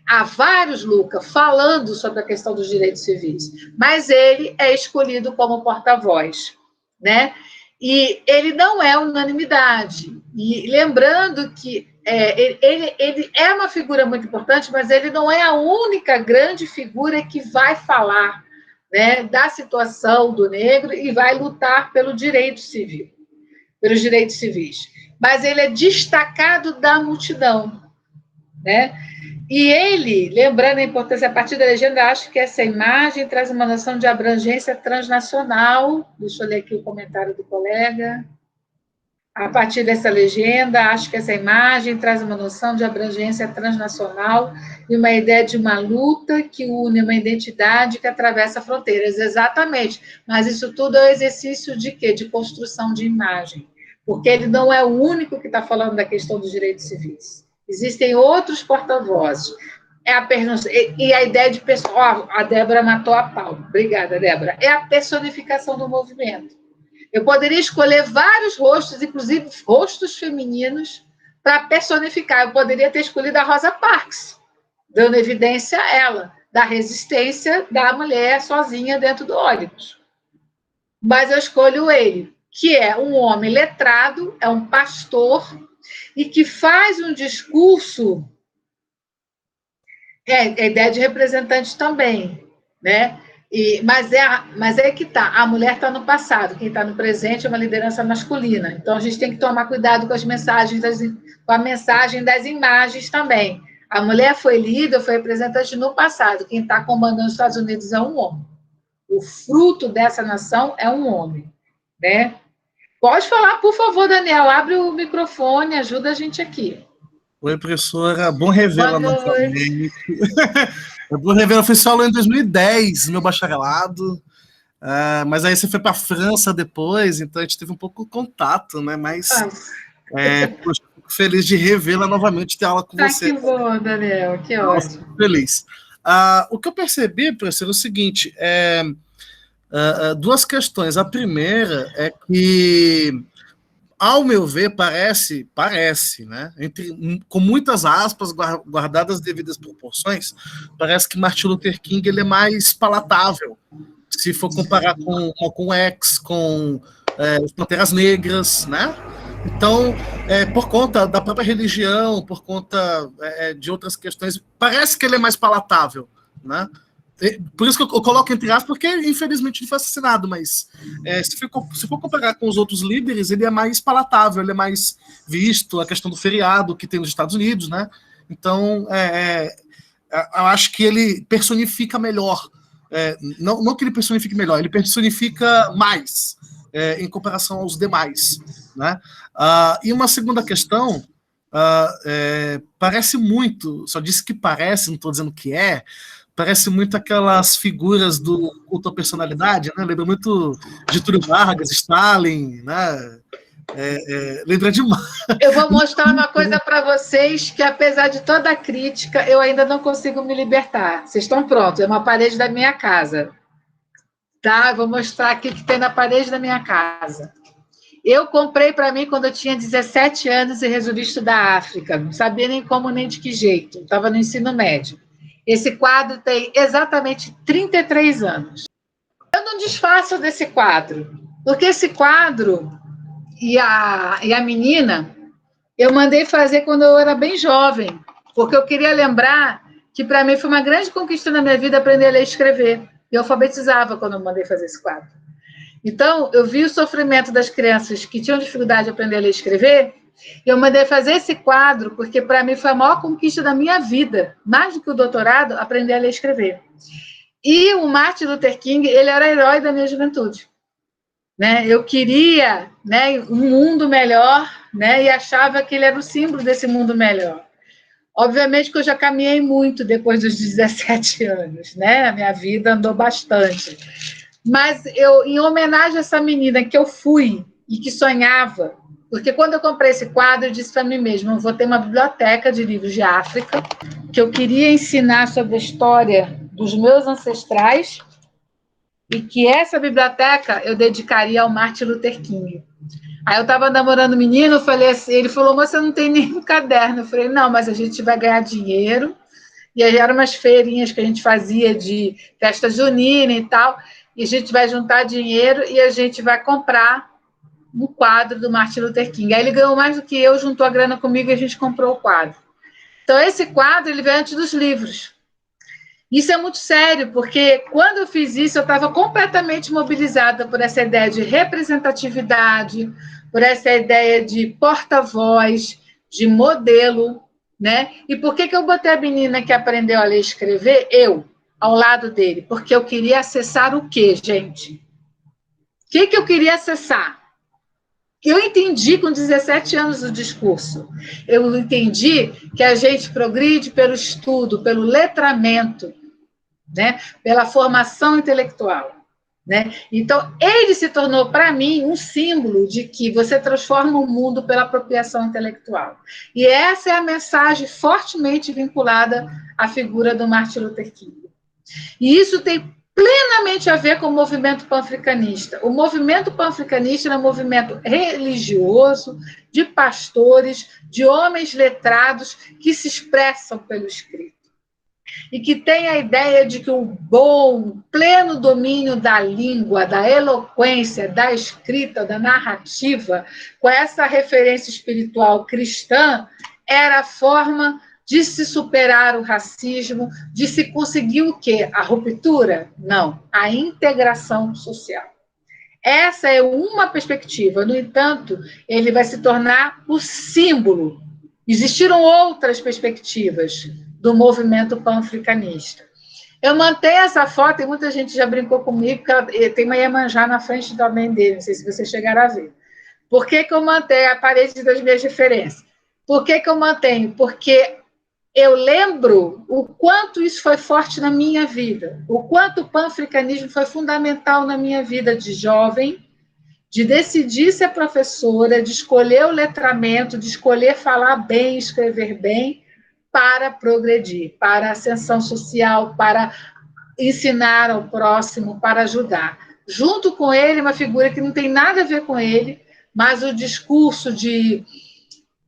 A: Há vários, Luca, falando sobre a questão dos direitos civis, mas ele é escolhido como porta-voz. Né? E ele não é unanimidade. E lembrando que ele é uma figura muito importante, mas ele não é a única grande figura que vai falar, né, da situação do negro e vai lutar pelo direito civil, pelos direitos civis. Mas ele é destacado da multidão. Né? E ele, lembrando a importância, a partir da legenda, acho que essa imagem traz uma noção de abrangência transnacional. Deixa eu ler aqui o comentário do colega. A partir dessa legenda, acho que essa imagem traz uma noção de abrangência transnacional e uma ideia de uma luta que une uma identidade que atravessa fronteiras. Exatamente. Mas isso tudo é um exercício de quê? De construção de imagem. Porque ele não é o único que está falando da questão dos direitos civis. Existem outros porta-vozes. E a ideia de... a Débora matou a pau. Obrigada, Débora. É a personificação do movimento. Eu poderia escolher vários rostos, inclusive rostos femininos, para personificar. Eu poderia ter escolhido a Rosa Parks, dando evidência a ela, da resistência da mulher sozinha dentro do ônibus. Mas eu escolho ele, que é um homem letrado, é um pastor, e que faz um discurso... a ideia de representante também, né? Mas é que tá, a mulher está no passado, quem está no presente é uma liderança masculina. Então a gente tem que tomar cuidado com as mensagens com a mensagem das imagens também. A mulher foi líder, foi representante no passado. Quem está comandando os Estados Unidos é um homem. O fruto dessa nação é um homem, né? Pode falar, por favor, Daniel. Abre o microfone, ajuda a gente aqui.
J: Oi, professora. Bom revê-la novamente. É bom revê-la. Eu fui só em 2010, no meu bacharelado. Mas aí você foi para a França depois, então a gente teve um pouco de contato, né? Mas poxa, fico feliz de revê-la novamente, ter aula com você.
A: Que bom, Daniel. Que ótimo.
J: Fico feliz. O que eu percebi, professora, é o seguinte: duas questões. A primeira é que, ao meu ver, parece, né? Com muitas aspas, guardadas as devidas proporções, parece que Martin Luther King ele é mais palatável, se for comparar com Malcolm X, com os Panteras Negras, né? Então, por conta da própria religião, por conta de outras questões, parece que ele é mais palatável, né? Por isso que eu coloco entre aspas, porque infelizmente ele foi assassinado, mas se for comparar com os outros líderes, ele é mais palatável, ele é mais visto, a questão do feriado que tem nos Estados Unidos, né? Então, eu acho que ele personifica melhor, não que ele personifique melhor, ele personifica mais em comparação aos demais, né? E uma segunda questão, parece muito, só disse que parece, não estou dizendo que parece muito aquelas figuras do culto à personalidade, né? Lembra muito de Túlio Vargas, Stalin, né? Lembra demais.
A: Eu vou mostrar uma coisa para vocês que, apesar de toda a crítica, eu ainda não consigo me libertar. Vocês estão prontos? É uma parede da minha casa. Tá? Eu vou mostrar aqui o que tem na parede da minha casa. Eu comprei para mim quando eu tinha 17 anos e resolvi estudar a África. Não sabia nem como, nem de que jeito. Estava no ensino médio. Esse quadro tem exatamente 33 anos. Eu não desfaço desse quadro, porque esse quadro e a menina eu mandei fazer quando eu era bem jovem, porque eu queria lembrar que para mim foi uma grande conquista na minha vida aprender a ler e escrever. Eu alfabetizava quando eu mandei fazer esse quadro. Então, eu vi o sofrimento das crianças que tinham dificuldade de aprender a ler e escrever. Eu mandei fazer esse quadro porque, para mim, foi a maior conquista da minha vida, mais do que o doutorado, aprender a ler e escrever. E o Martin Luther King, ele era herói da minha juventude. Né? Eu queria, né, um mundo melhor, né, e achava que ele era o símbolo desse mundo melhor. Obviamente que eu já caminhei muito depois dos 17 anos, né? A minha vida andou bastante. Mas eu, em homenagem a essa menina que eu fui e que sonhava, porque quando eu comprei esse quadro, eu disse para mim mesma, eu vou ter uma biblioteca de livros de África, que eu queria ensinar sobre a história dos meus ancestrais, e que essa biblioteca eu dedicaria ao Martin Luther King. Aí eu estava namorando o menino, eu falei assim, ele falou, mas você não tem nenhum caderno. Eu falei, não, mas a gente vai ganhar dinheiro. E aí eram umas feirinhas que a gente fazia de festa junina e tal, e a gente vai juntar dinheiro e a gente vai comprar um quadro do Martin Luther King. Aí ele ganhou mais do que eu, juntou a grana comigo e a gente comprou o quadro. Então, esse quadro ele veio antes dos livros. Isso é muito sério, porque quando eu fiz isso, eu estava completamente mobilizada por essa ideia de representatividade, por essa ideia de porta-voz, de modelo, né? E por que eu botei a menina que aprendeu a ler e escrever, ao lado dele? Porque eu queria acessar o quê, gente? O que eu queria acessar? Eu entendi com 17 anos o discurso. Eu entendi que a gente progride pelo estudo, pelo letramento, né? Pela formação intelectual. Né? Então, ele se tornou, para mim, um símbolo de que você transforma o mundo pela apropriação intelectual. E essa é a mensagem fortemente vinculada à figura do Martin Luther King. E isso tem plenamente a ver com o movimento pan-africanista. O movimento pan-africanista é um movimento religioso, de pastores, de homens letrados que se expressam pelo escrito. E que tem a ideia de que o bom, pleno domínio da língua, da eloquência, da escrita, da narrativa, com essa referência espiritual cristã, era a forma de se superar o racismo, de se conseguir o quê? A ruptura? Não, a integração social. Essa é uma perspectiva, no entanto, ele vai se tornar o símbolo. Existiram outras perspectivas do movimento pan-africanista. Eu mantenho essa foto, e muita gente já brincou comigo, porque tem uma Iemanjá na frente também dele, não sei se vocês chegaram a ver. Por que eu mantenho a parede das minhas referências? Por que eu mantenho? Porque eu lembro o quanto isso foi forte na minha vida, o quanto o pan-africanismo foi fundamental na minha vida de jovem, de decidir ser professora, de escolher o letramento, de escolher falar bem, escrever bem, para progredir, para a ascensão social, para ensinar ao próximo, para ajudar. Junto com ele, uma figura que não tem nada a ver com ele, mas o discurso de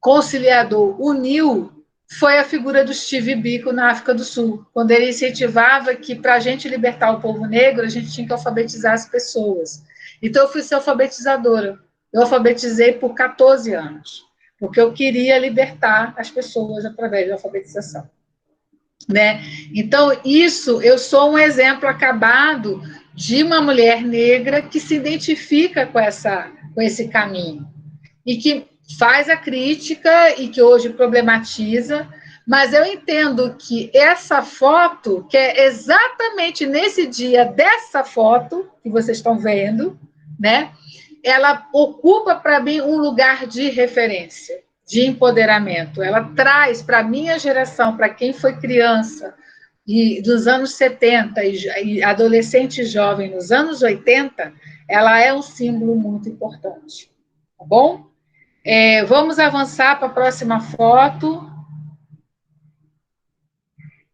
A: conciliador uniu foi a figura do Steve Biko na África do Sul, quando ele incentivava que, para a gente libertar o povo negro, a gente tinha que alfabetizar as pessoas. Então, eu fui ser alfabetizadora. Eu alfabetizei por 14 anos, porque eu queria libertar as pessoas através da alfabetização. Né? Então, eu sou um exemplo acabado de uma mulher negra que se identifica com esse caminho e que faz a crítica e que hoje problematiza, mas eu entendo que essa foto, que é exatamente nesse dia dessa foto que vocês estão vendo, né, ela ocupa para mim um lugar de referência, de empoderamento. Ela traz para a minha geração, para quem foi criança e dos anos 70 e adolescente e jovem nos anos 80, ela é um símbolo muito importante. Tá bom? Vamos avançar para a próxima foto.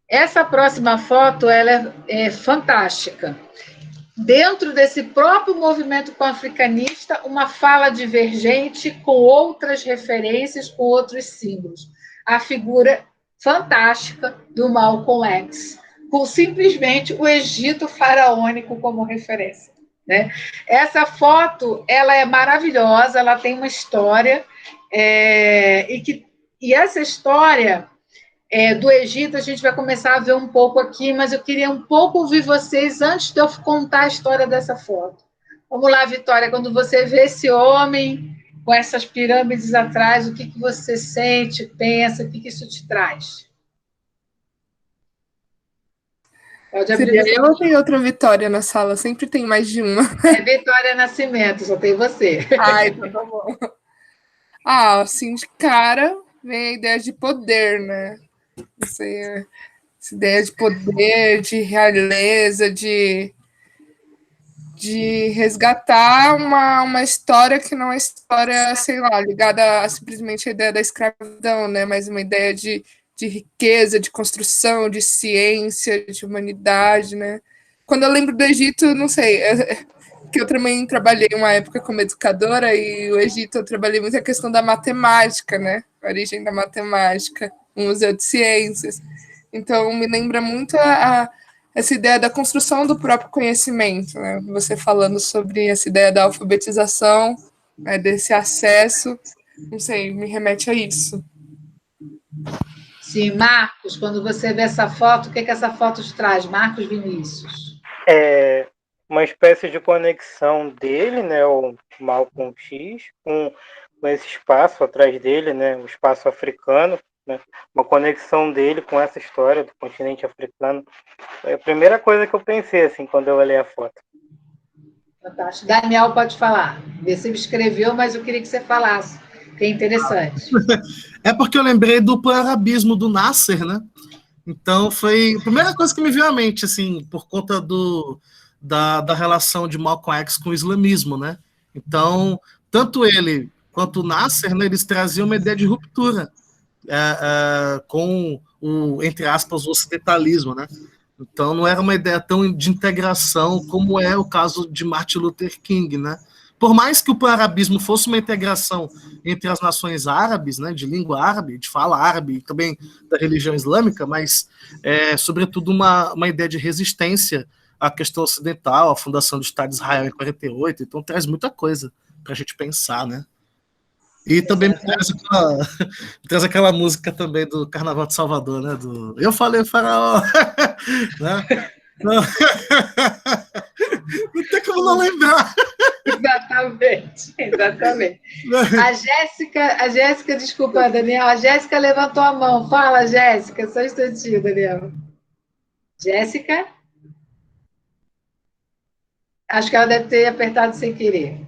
A: Essa próxima foto ela é fantástica. Dentro desse próprio movimento pan-africanista, uma fala divergente com outras referências, com outros símbolos. A figura fantástica do Malcolm X, com simplesmente o Egito faraônico como referência. Né? Essa foto ela é maravilhosa, ela tem uma história, e essa história do Egito a gente vai começar a ver um pouco aqui, mas eu queria um pouco ouvir vocês antes de eu contar a história dessa foto. Vamos lá, Vitória, quando você vê esse homem com essas pirâmides atrás, o que você sente, pensa, o que isso te traz?
D: Eu não tenho outra Vitória na sala, sempre tem mais de uma.
A: É Vitória Nascimento, só tem você.
D: Então tá bom. Assim, de cara, vem a ideia de poder, né? Não sei, essa ideia de poder, de realeza, de resgatar uma história que não é história, sei lá, ligada a simplesmente a ideia da escravidão, né? Mas uma ideia de riqueza, de construção, de ciência, de humanidade, né? Quando eu lembro do Egito, não sei, que eu também trabalhei uma época como educadora, e o Egito eu trabalhei muito a questão da matemática, né? A origem da matemática, o Museu de Ciências. Então, me lembra muito essa ideia da construção do próprio conhecimento, né? Você falando sobre essa ideia da alfabetização, né? Desse acesso, não sei, me remete a isso.
A: Sim, Marcos, quando você vê essa foto, o que essa foto te traz? Marcos Vinícius.
C: É uma espécie de conexão dele, né, o Malcolm X, com esse espaço atrás dele, né, o espaço africano, né, uma conexão dele com essa história do continente africano. Foi a primeira coisa que eu pensei, assim, quando eu olhei a foto.
A: Fantástico. Daniel, pode falar. Você me escreveu, mas eu queria que você falasse, que é interessante.
J: É porque eu lembrei do pan-arabismo do Nasser, né? Então, foi a primeira coisa que me veio à mente, assim, por conta da relação de Malcolm X com o islamismo, né? Então, tanto ele quanto o Nasser, né, eles traziam uma ideia de ruptura com entre aspas, o ocidentalismo, né? Então, não era uma ideia tão de integração como é o caso de Martin Luther King, né? Por mais que o pan-arabismo fosse uma integração entre as nações árabes, né, de língua árabe, de fala árabe e também da religião islâmica, mas, sobretudo, uma ideia de resistência à questão ocidental, à fundação do Estado de Israel em 48, então traz muita coisa para a gente pensar, né? E também me traz aquela música também do Carnaval de Salvador, né? Do Eu Falei Faraó. Né? Não. Não tem como não lembrar.
A: Exatamente. A Jéssica, desculpa, Daniel, a Jéssica levantou a mão. Fala, Jéssica, só um instantinho, Daniel. Jéssica? Acho que ela deve ter apertado sem querer.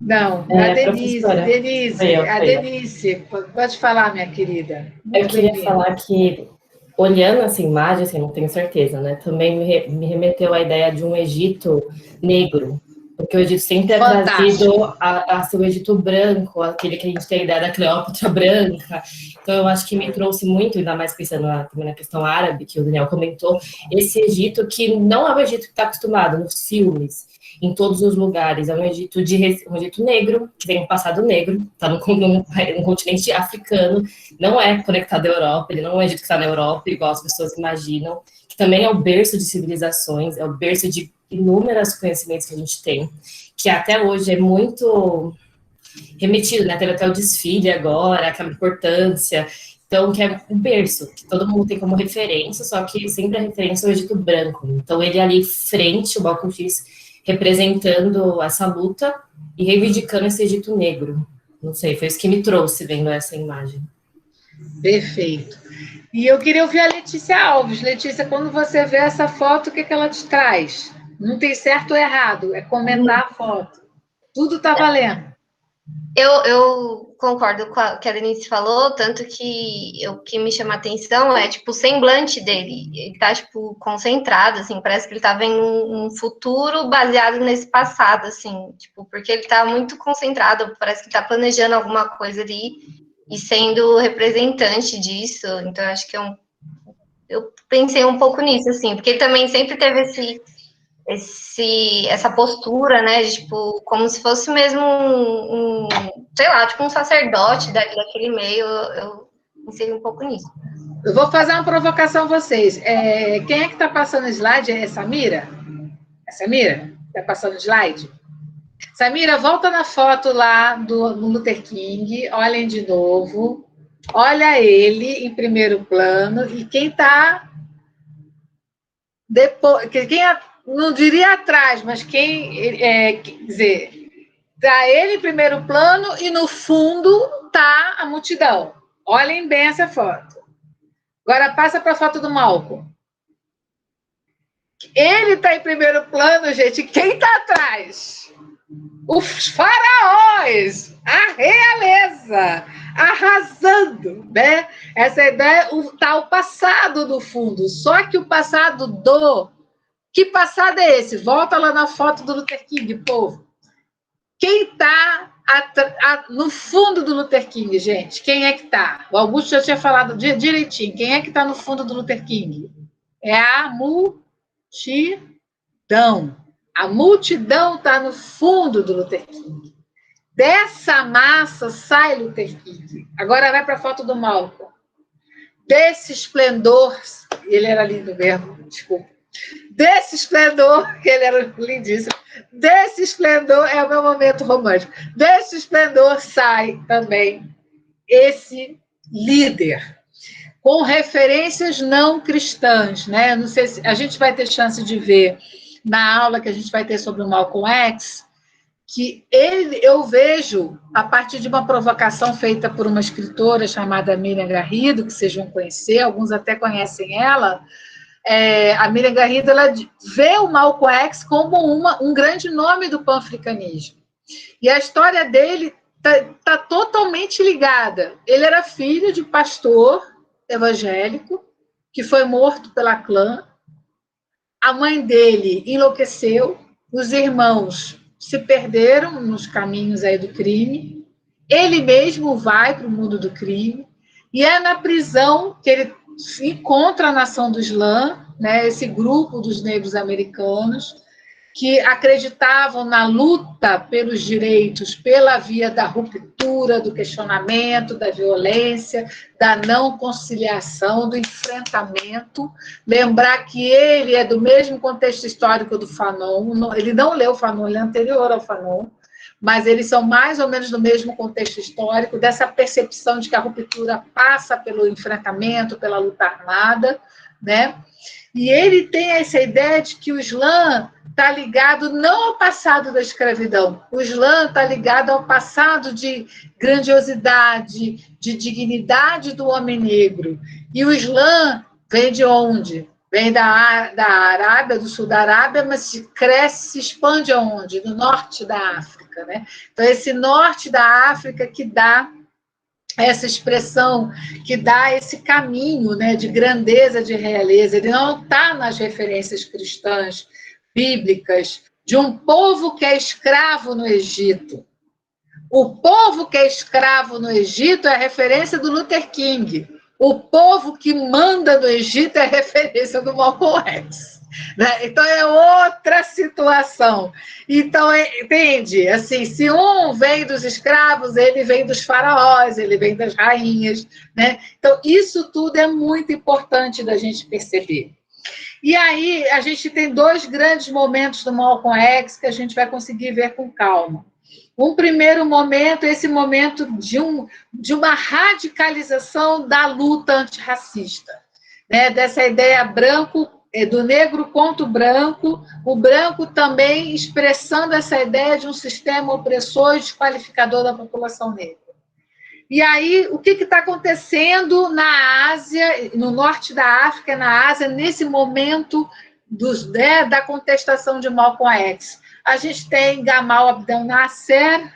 A: Não, a Denise. Denise, pode falar, minha querida.
K: Eu queria falar que, olhando essa imagem, assim, não tenho certeza, né? Também me remeteu à ideia de um Egito negro, porque o Egito sempre é trazido a ser o Egito branco, aquele que a gente tem a ideia da Cleópatra branca. Então, eu acho que me trouxe muito, ainda mais pensando também na questão árabe, que o Daniel comentou, esse Egito que não é o Egito que está acostumado nos filmes, em todos os lugares. É um Egito negro, que tem um passado negro, está no continente africano, não é conectado à Europa, ele não é um Egito que está na Europa, igual as pessoas imaginam, que também é o berço de civilizações, é o berço de inúmeros conhecimentos que a gente tem, que até hoje é muito remetido, né? Teve até o desfile agora, aquela importância. Então, que é um berço, que todo mundo tem como referência, só que sempre a referência é o Egito branco. Então, ele ali frente, o Malcolm X, representando essa luta e reivindicando esse Egito negro. Não sei, foi isso que me trouxe vendo essa imagem.
A: Perfeito. E eu queria ouvir a Letícia Alves. Letícia, quando você vê essa foto, o que ela te traz? Não tem certo ou errado, é comentar a foto. Tudo está valendo.
L: Eu concordo com o que a Denise falou, tanto que o que me chama a atenção é, tipo, o semblante dele. Ele tá, tipo, concentrado, assim, parece que ele tá vendo um futuro baseado nesse passado, assim, tipo, porque ele tá muito concentrado, parece que tá planejando alguma coisa ali e sendo representante disso. Então, acho que eu pensei um pouco nisso, assim, porque ele também sempre teve essa postura, né, de, tipo, como se fosse mesmo sei lá, tipo um sacerdote daquele meio. Eu pensei um pouco nisso.
A: Eu vou fazer uma provocação a vocês. Quem é que está passando o slide? É Samira? É Samira? Está passando o slide? Samira, volta na foto lá do Luther King, olhem de novo, olha ele em primeiro plano, e quem está depois, não diria atrás, mas quer dizer, está ele em primeiro plano e no fundo está a multidão. Olhem bem essa foto. Agora passa para a foto do Malcolm. Ele está em primeiro plano, gente. Quem está atrás? Os faraós, a realeza, arrasando, né? Essa ideia está o passado do fundo. Só que o passado Que passado é esse? Volta lá na foto do Luther King, povo. Quem está no fundo do Luther King, gente? Quem é que está? O Augusto já tinha falado direitinho. Quem é que está no fundo do Luther King? É a multidão. A multidão está no fundo do Luther King. Dessa massa sai Luther King. Agora vai para a foto do Malcolm. Desse esplendor, ele era lindo mesmo, desculpa. Desse esplendor, que ele era lindíssimo, desse esplendor, é o meu momento romântico, desse esplendor sai também esse líder, com referências não cristãs, né? Não sei se a gente vai ter chance de ver na aula que a gente vai ter sobre o Malcolm X, que eu vejo, a partir de uma provocação feita por uma escritora chamada Miriam Garrido, que vocês vão conhecer, alguns até conhecem ela. A Miriam Garrido, ela vê o Malcolm X como um grande nome do pan-africanismo. E a história dele está totalmente ligada. Ele era filho de pastor evangélico, que foi morto pela clã. A mãe dele enlouqueceu, os irmãos se perderam nos caminhos aí do crime. Ele mesmo vai para o mundo do crime. E é na prisão que ele encontra a Nação do Islã, né, esse grupo dos negros americanos que acreditavam na luta pelos direitos pela via da ruptura, do questionamento, da violência, da não conciliação, do enfrentamento. Lembrar que ele é do mesmo contexto histórico do Fanon, ele não leu o Fanon, ele é anterior ao Fanon, mas eles são mais ou menos no mesmo contexto histórico, dessa percepção de que a ruptura passa pelo enfrentamento, pela luta armada, né? E ele tem essa ideia de que o Islã está ligado não ao passado da escravidão, o Islã está ligado ao passado de grandiosidade, de dignidade do homem negro. E o Islã vem de onde? Vem da Arábia, do sul da Arábia, mas cresce, se expande aonde? No norte da África, né? Então, esse norte da África que dá essa expressão, que dá esse caminho, né, de grandeza, de realeza. Ele não está nas referências cristãs, bíblicas, de um povo que é escravo no Egito. O povo que é escravo no Egito é a referência do Luther King. O povo que manda no Egito é a referência do Malcolm X. Né? Então, é outra situação. Então, entende? Assim, se um vem dos escravos, ele vem dos faraós, ele vem das rainhas. Né? Então, isso tudo é muito importante da gente perceber. E aí, a gente tem dois grandes momentos do Malcolm X que a gente vai conseguir ver com calma. Um primeiro momento, esse momento de uma radicalização da luta antirracista, né? Dessa ideia do negro contra o branco também expressando essa ideia de um sistema opressor e desqualificador da população negra. E aí, o que está acontecendo na Ásia, no norte da África, na Ásia, nesse momento da contestação de Malcolm X? A gente tem Gamal Abdel Nasser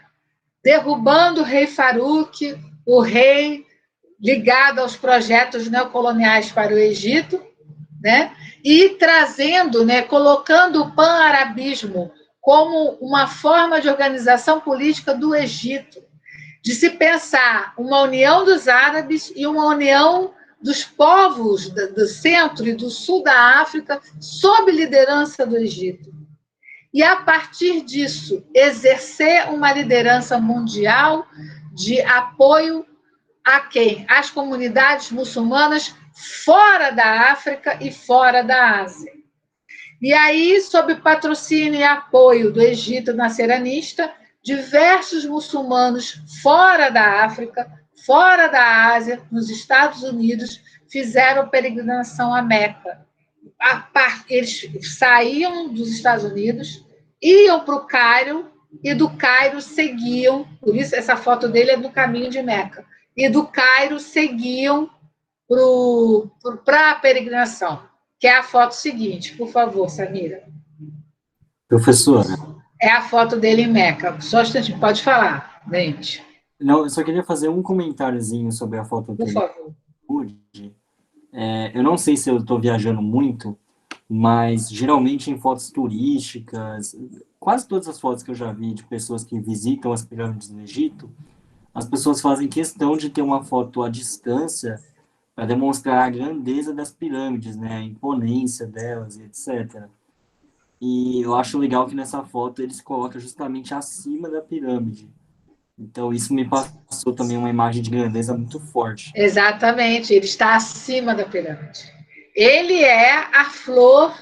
A: derrubando o rei Farouk, o rei ligado aos projetos neocoloniais para o Egito, né? E trazendo, né, colocando o pan-arabismo como uma forma de organização política do Egito, de se pensar uma união dos árabes e uma união dos povos do centro e do sul da África sob liderança do Egito. E, a partir disso, exercer uma liderança mundial de apoio a quem? Às comunidades muçulmanas fora da África e fora da Ásia. E aí, sob patrocínio e apoio do Egito nasceranista, diversos muçulmanos fora da África, fora da Ásia, nos Estados Unidos, fizeram peregrinação a Meca. Eles saíam dos Estados Unidos, iam para o Cairo, e do Cairo seguiam, por isso essa foto dele é do caminho de Meca, e do Cairo seguiam para a peregrinação, que é a foto seguinte. Por favor, Samira.
F: Professora.
A: É a foto dele em Meca. Só um instantinho, pode falar, gente.
F: Não, eu só queria fazer um comentáriozinho sobre a foto dele.
A: Por favor.
F: Eu não sei se eu estou viajando muito, mas geralmente em fotos turísticas, quase todas as fotos que eu já vi de pessoas que visitam as pirâmides no Egito, as pessoas fazem questão de ter uma foto à distância para demonstrar a grandeza das pirâmides, né, a imponência delas, etc. E eu acho legal que nessa foto ele se coloca justamente acima da pirâmide. Então, isso me passou também uma imagem de grandeza muito forte.
A: Exatamente, ele está acima da pirâmide. Ele é a flor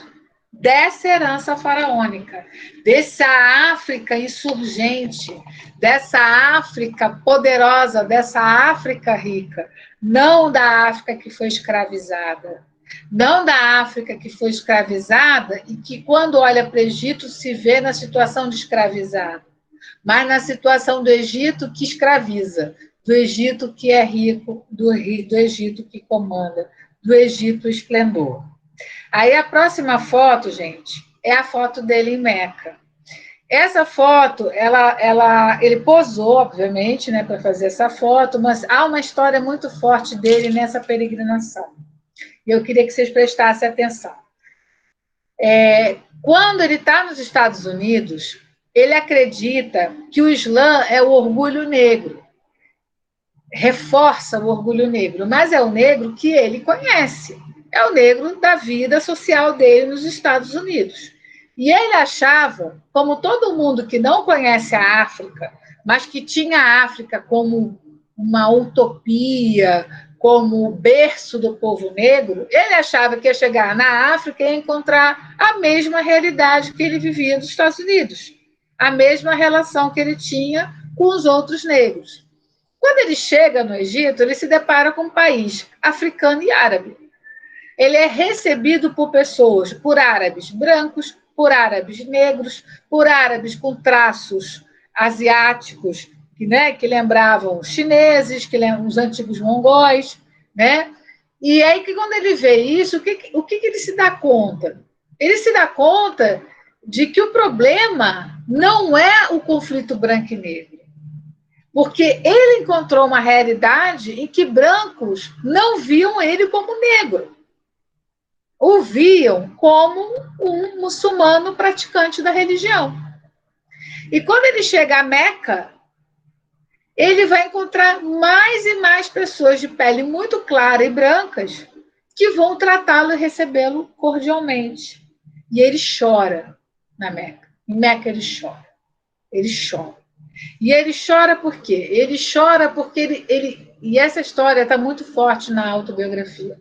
A: dessa herança faraônica, dessa África insurgente, dessa África poderosa, dessa África rica, não da África que foi escravizada. Não da África que foi escravizada e que, quando olha para o Egito, se vê na situação de escravizado, mas na situação do Egito que escraviza, do Egito que é rico, do Egito que comanda, do Egito esplendor. Aí a próxima foto, gente, é a foto dele em Meca. Essa foto, ele posou, obviamente, né, para fazer essa foto, mas há uma história muito forte dele nessa peregrinação. E eu queria que vocês prestassem atenção. Quando ele está nos Estados Unidos, ele acredita que o Islã é o orgulho negro, reforça o orgulho negro, mas é o negro que ele conhece, é o negro da vida social dele nos Estados Unidos. E ele achava, como todo mundo que não conhece a África, mas que tinha a África como uma utopia, como o berço do povo negro, ele achava que ia chegar na África e ia encontrar a mesma realidade que ele vivia nos Estados Unidos. a mesma relação que ele tinha com os outros negros. Quando ele chega no Egito, ele se depara com um país africano e árabe. Ele é recebido por pessoas, por árabes brancos, por árabes negros, por árabes com traços asiáticos, que lembravam os chineses, que lembram os antigos mongóis, né? E aí, que quando ele vê isso, o que ele se dá conta? Ele se dá conta de que o problema não é o conflito branco e negro, porque ele encontrou uma realidade em que brancos não viam ele como negro, o viam como um muçulmano praticante da religião. E quando ele chega a Meca, ele vai encontrar mais e mais pessoas de pele muito clara e brancas que vão tratá-lo e recebê-lo cordialmente. E ele chora na Meca. Em Meca ele chora. Ele chora. E ele chora por quê? Ele chora porque e essa história está muito forte na autobiografia.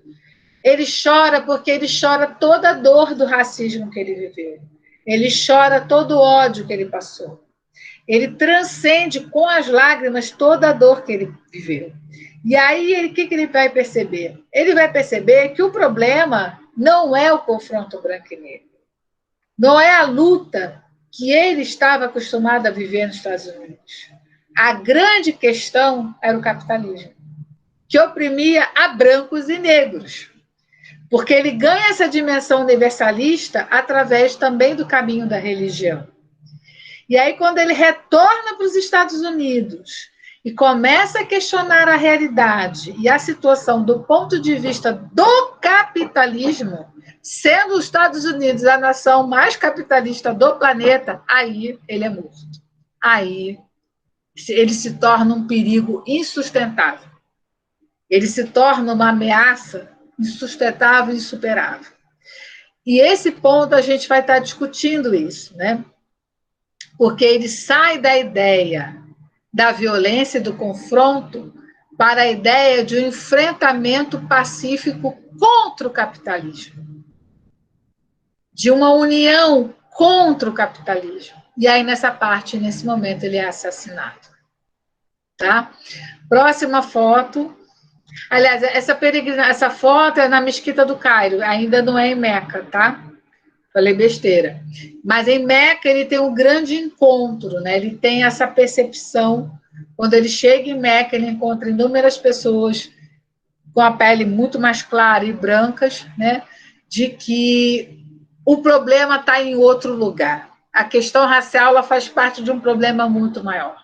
A: Ele chora porque ele chora toda a dor do racismo que ele viveu. Ele chora todo o ódio que ele passou. Ele transcende com as lágrimas toda a dor que ele viveu. E aí, o que ele vai perceber? Ele vai perceber que o problema não é o confronto branco e negro. Não é a luta que ele estava acostumado a viver nos Estados Unidos. A grande questão era o capitalismo, que oprimia a brancos e negros. Porque ele ganha essa dimensão universalista através também do caminho da religião. E aí, quando ele retorna para os Estados Unidos e começa a questionar a realidade e a situação do ponto de vista do capitalismo, sendo os Estados Unidos a nação mais capitalista do planeta, aí ele é morto. Aí ele se torna um perigo insustentável. Ele se torna uma ameaça insustentável e insuperável. E esse ponto a gente vai estar discutindo isso, né? Porque ele sai da ideia da violência e do confronto para a ideia de um enfrentamento pacífico contra o capitalismo, de uma união contra o capitalismo. E aí, nessa parte, nesse momento, ele é assassinado. Tá? Próxima foto. Aliás, essa foto é na Mesquita do Cairo, ainda não é em Meca, tá? Falei besteira. Mas em Meca ele tem um grande encontro, né? Ele tem essa percepção. Quando ele chega em Meca, ele encontra inúmeras pessoas com a pele muito mais clara e brancas, né? De que o problema está em outro lugar. A questão racial ela faz parte de um problema muito maior.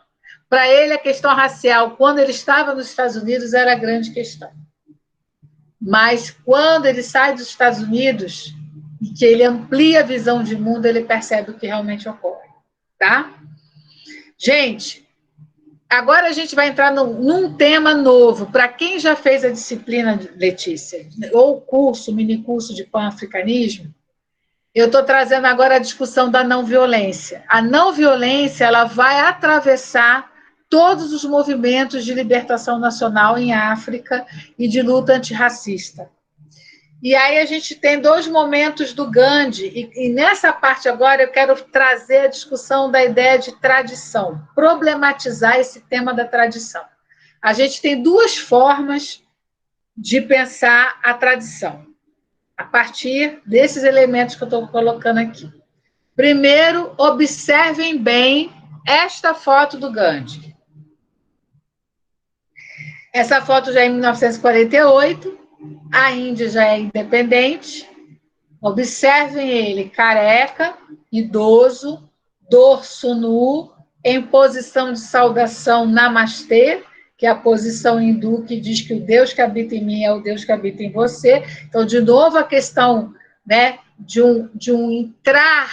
A: Para ele, a questão racial, quando ele estava nos Estados Unidos, era a grande questão. Mas quando ele sai dos Estados Unidos e que ele amplia a visão de mundo, ele percebe o que realmente ocorre. Tá? Gente, agora a gente vai entrar num tema novo. Para quem já fez a disciplina, Letícia, ou o curso, o minicurso de pan-africanismo, eu estou trazendo agora a discussão da não-violência. A não-violência ela vai atravessar todos os movimentos de libertação nacional em África e de luta antirracista. E aí a gente tem 2 momentos do Gandhi, e nessa parte agora eu quero trazer a discussão da ideia de tradição, problematizar esse tema da tradição. A gente tem 2 formas de pensar a tradição, a partir desses elementos que eu estou colocando aqui. Primeiro, observem bem esta foto do Gandhi. Essa foto já é em 1948, a Índia já é independente. Observem ele careca, idoso, dorso nu, em posição de saudação namastê, que é a posição hindu que diz que o Deus que habita em mim é o Deus que habita em você. Então, de novo, a questão, né, de um entrar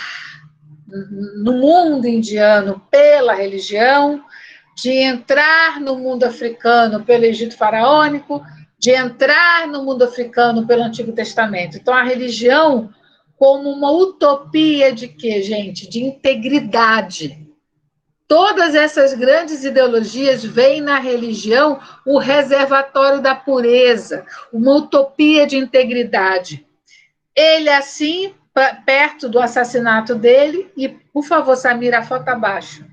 A: no mundo indiano pela religião, de entrar no mundo africano pelo Egito faraônico, de entrar no mundo africano pelo Antigo Testamento. Então, a religião como uma utopia de quê, gente? De integridade. Todas essas grandes ideologias veem na religião o reservatório da pureza, uma utopia de integridade. Ele, assim, perto do assassinato dele, e, por favor, Samira, a foto abaixo.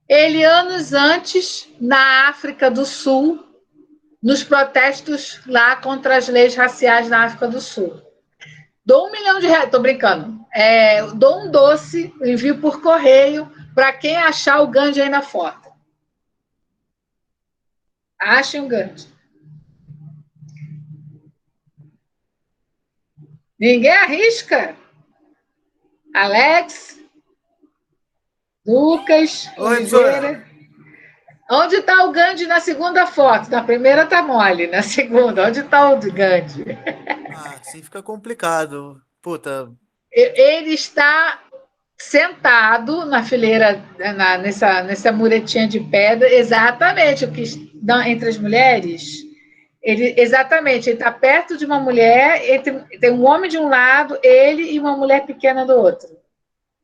A: Ele, anos antes, na África do Sul, nos protestos lá contra as leis raciais na África do Sul. Dou R$1 milhão, estou brincando. Dou um doce, envio por correio, para quem achar o Gandhi aí na foto. Achem o Gandhi. Ninguém arrisca? Alex? Lucas? Oliveira? Onde está o Gandhi na segunda foto? Na primeira está mole, na segunda, onde está o Gandhi?
M: Assim fica complicado. Puta.
A: Ele está sentado na fileira, nessa muretinha de pedra, exatamente o que entre as mulheres. Ele está perto de uma mulher, tem um homem de um lado, ele e uma mulher pequena do outro.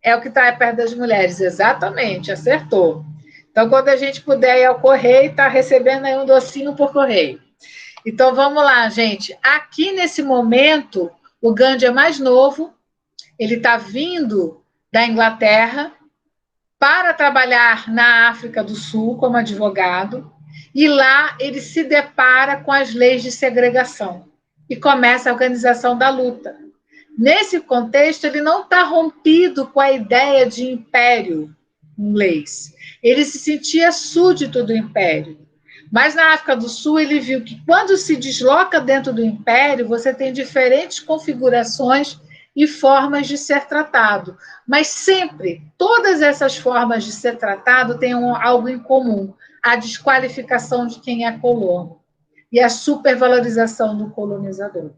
A: É o que está perto das mulheres, exatamente, acertou. Então, quando a gente puder ir ao correio, está recebendo aí um docinho por correio. Então, vamos lá, gente. Aqui, nesse momento, o Gandhi é mais novo, ele está vindo da Inglaterra para trabalhar na África do Sul como advogado, e lá ele se depara com as leis de segregação e começa a organização da luta. Nesse contexto, ele não está rompido com a ideia de império inglês. Ele se sentia súdito do império. Mas na África do Sul, ele viu que quando se desloca dentro do império, você tem diferentes configurações e formas de ser tratado. Mas sempre, todas essas formas de ser tratado têm algo em comum: a desqualificação de quem é colono e a supervalorização do colonizador.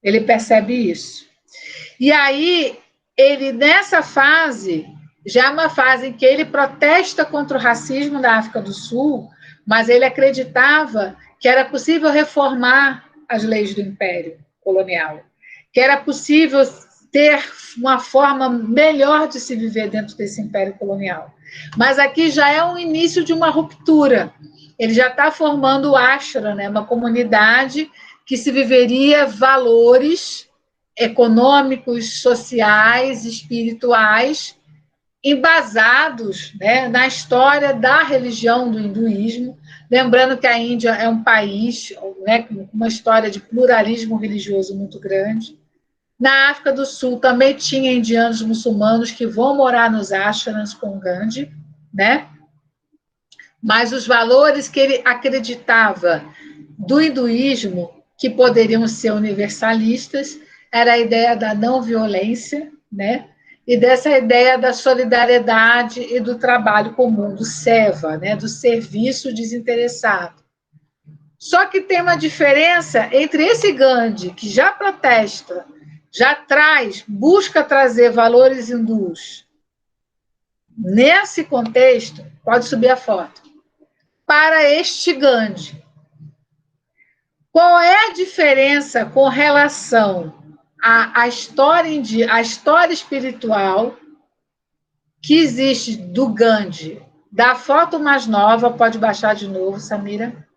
A: Ele percebe isso. E aí, ele, nessa fase, já é uma fase em que ele protesta contra o racismo da África do Sul, mas ele acreditava que era possível reformar as leis do Império colonial, que era possível ter uma forma melhor de se viver dentro desse Império colonial. Mas aqui já é um início de uma ruptura. Ele já está formando o Ashram, né, uma comunidade que se viveria valores econômicos, sociais, espirituais, embasados, né, na história da religião do hinduísmo. Lembrando que a Índia é um país, né, com uma história de pluralismo religioso muito grande. Na África do Sul também tinha indianos muçulmanos que vão morar nos ashrams com Gandhi, né? Mas os valores que ele acreditava do hinduísmo, que poderiam ser universalistas, era a ideia da não violência, né? E dessa ideia da solidariedade e do trabalho comum, do seva, né? Do serviço desinteressado. Só que tem uma diferença entre esse Gandhi, que já protesta, já busca trazer valores hindus. Nesse contexto, pode subir a foto, para este Gandhi. Qual é a diferença com relação à história espiritual que existe do Gandhi? Da foto mais nova, pode baixar de novo, Samira.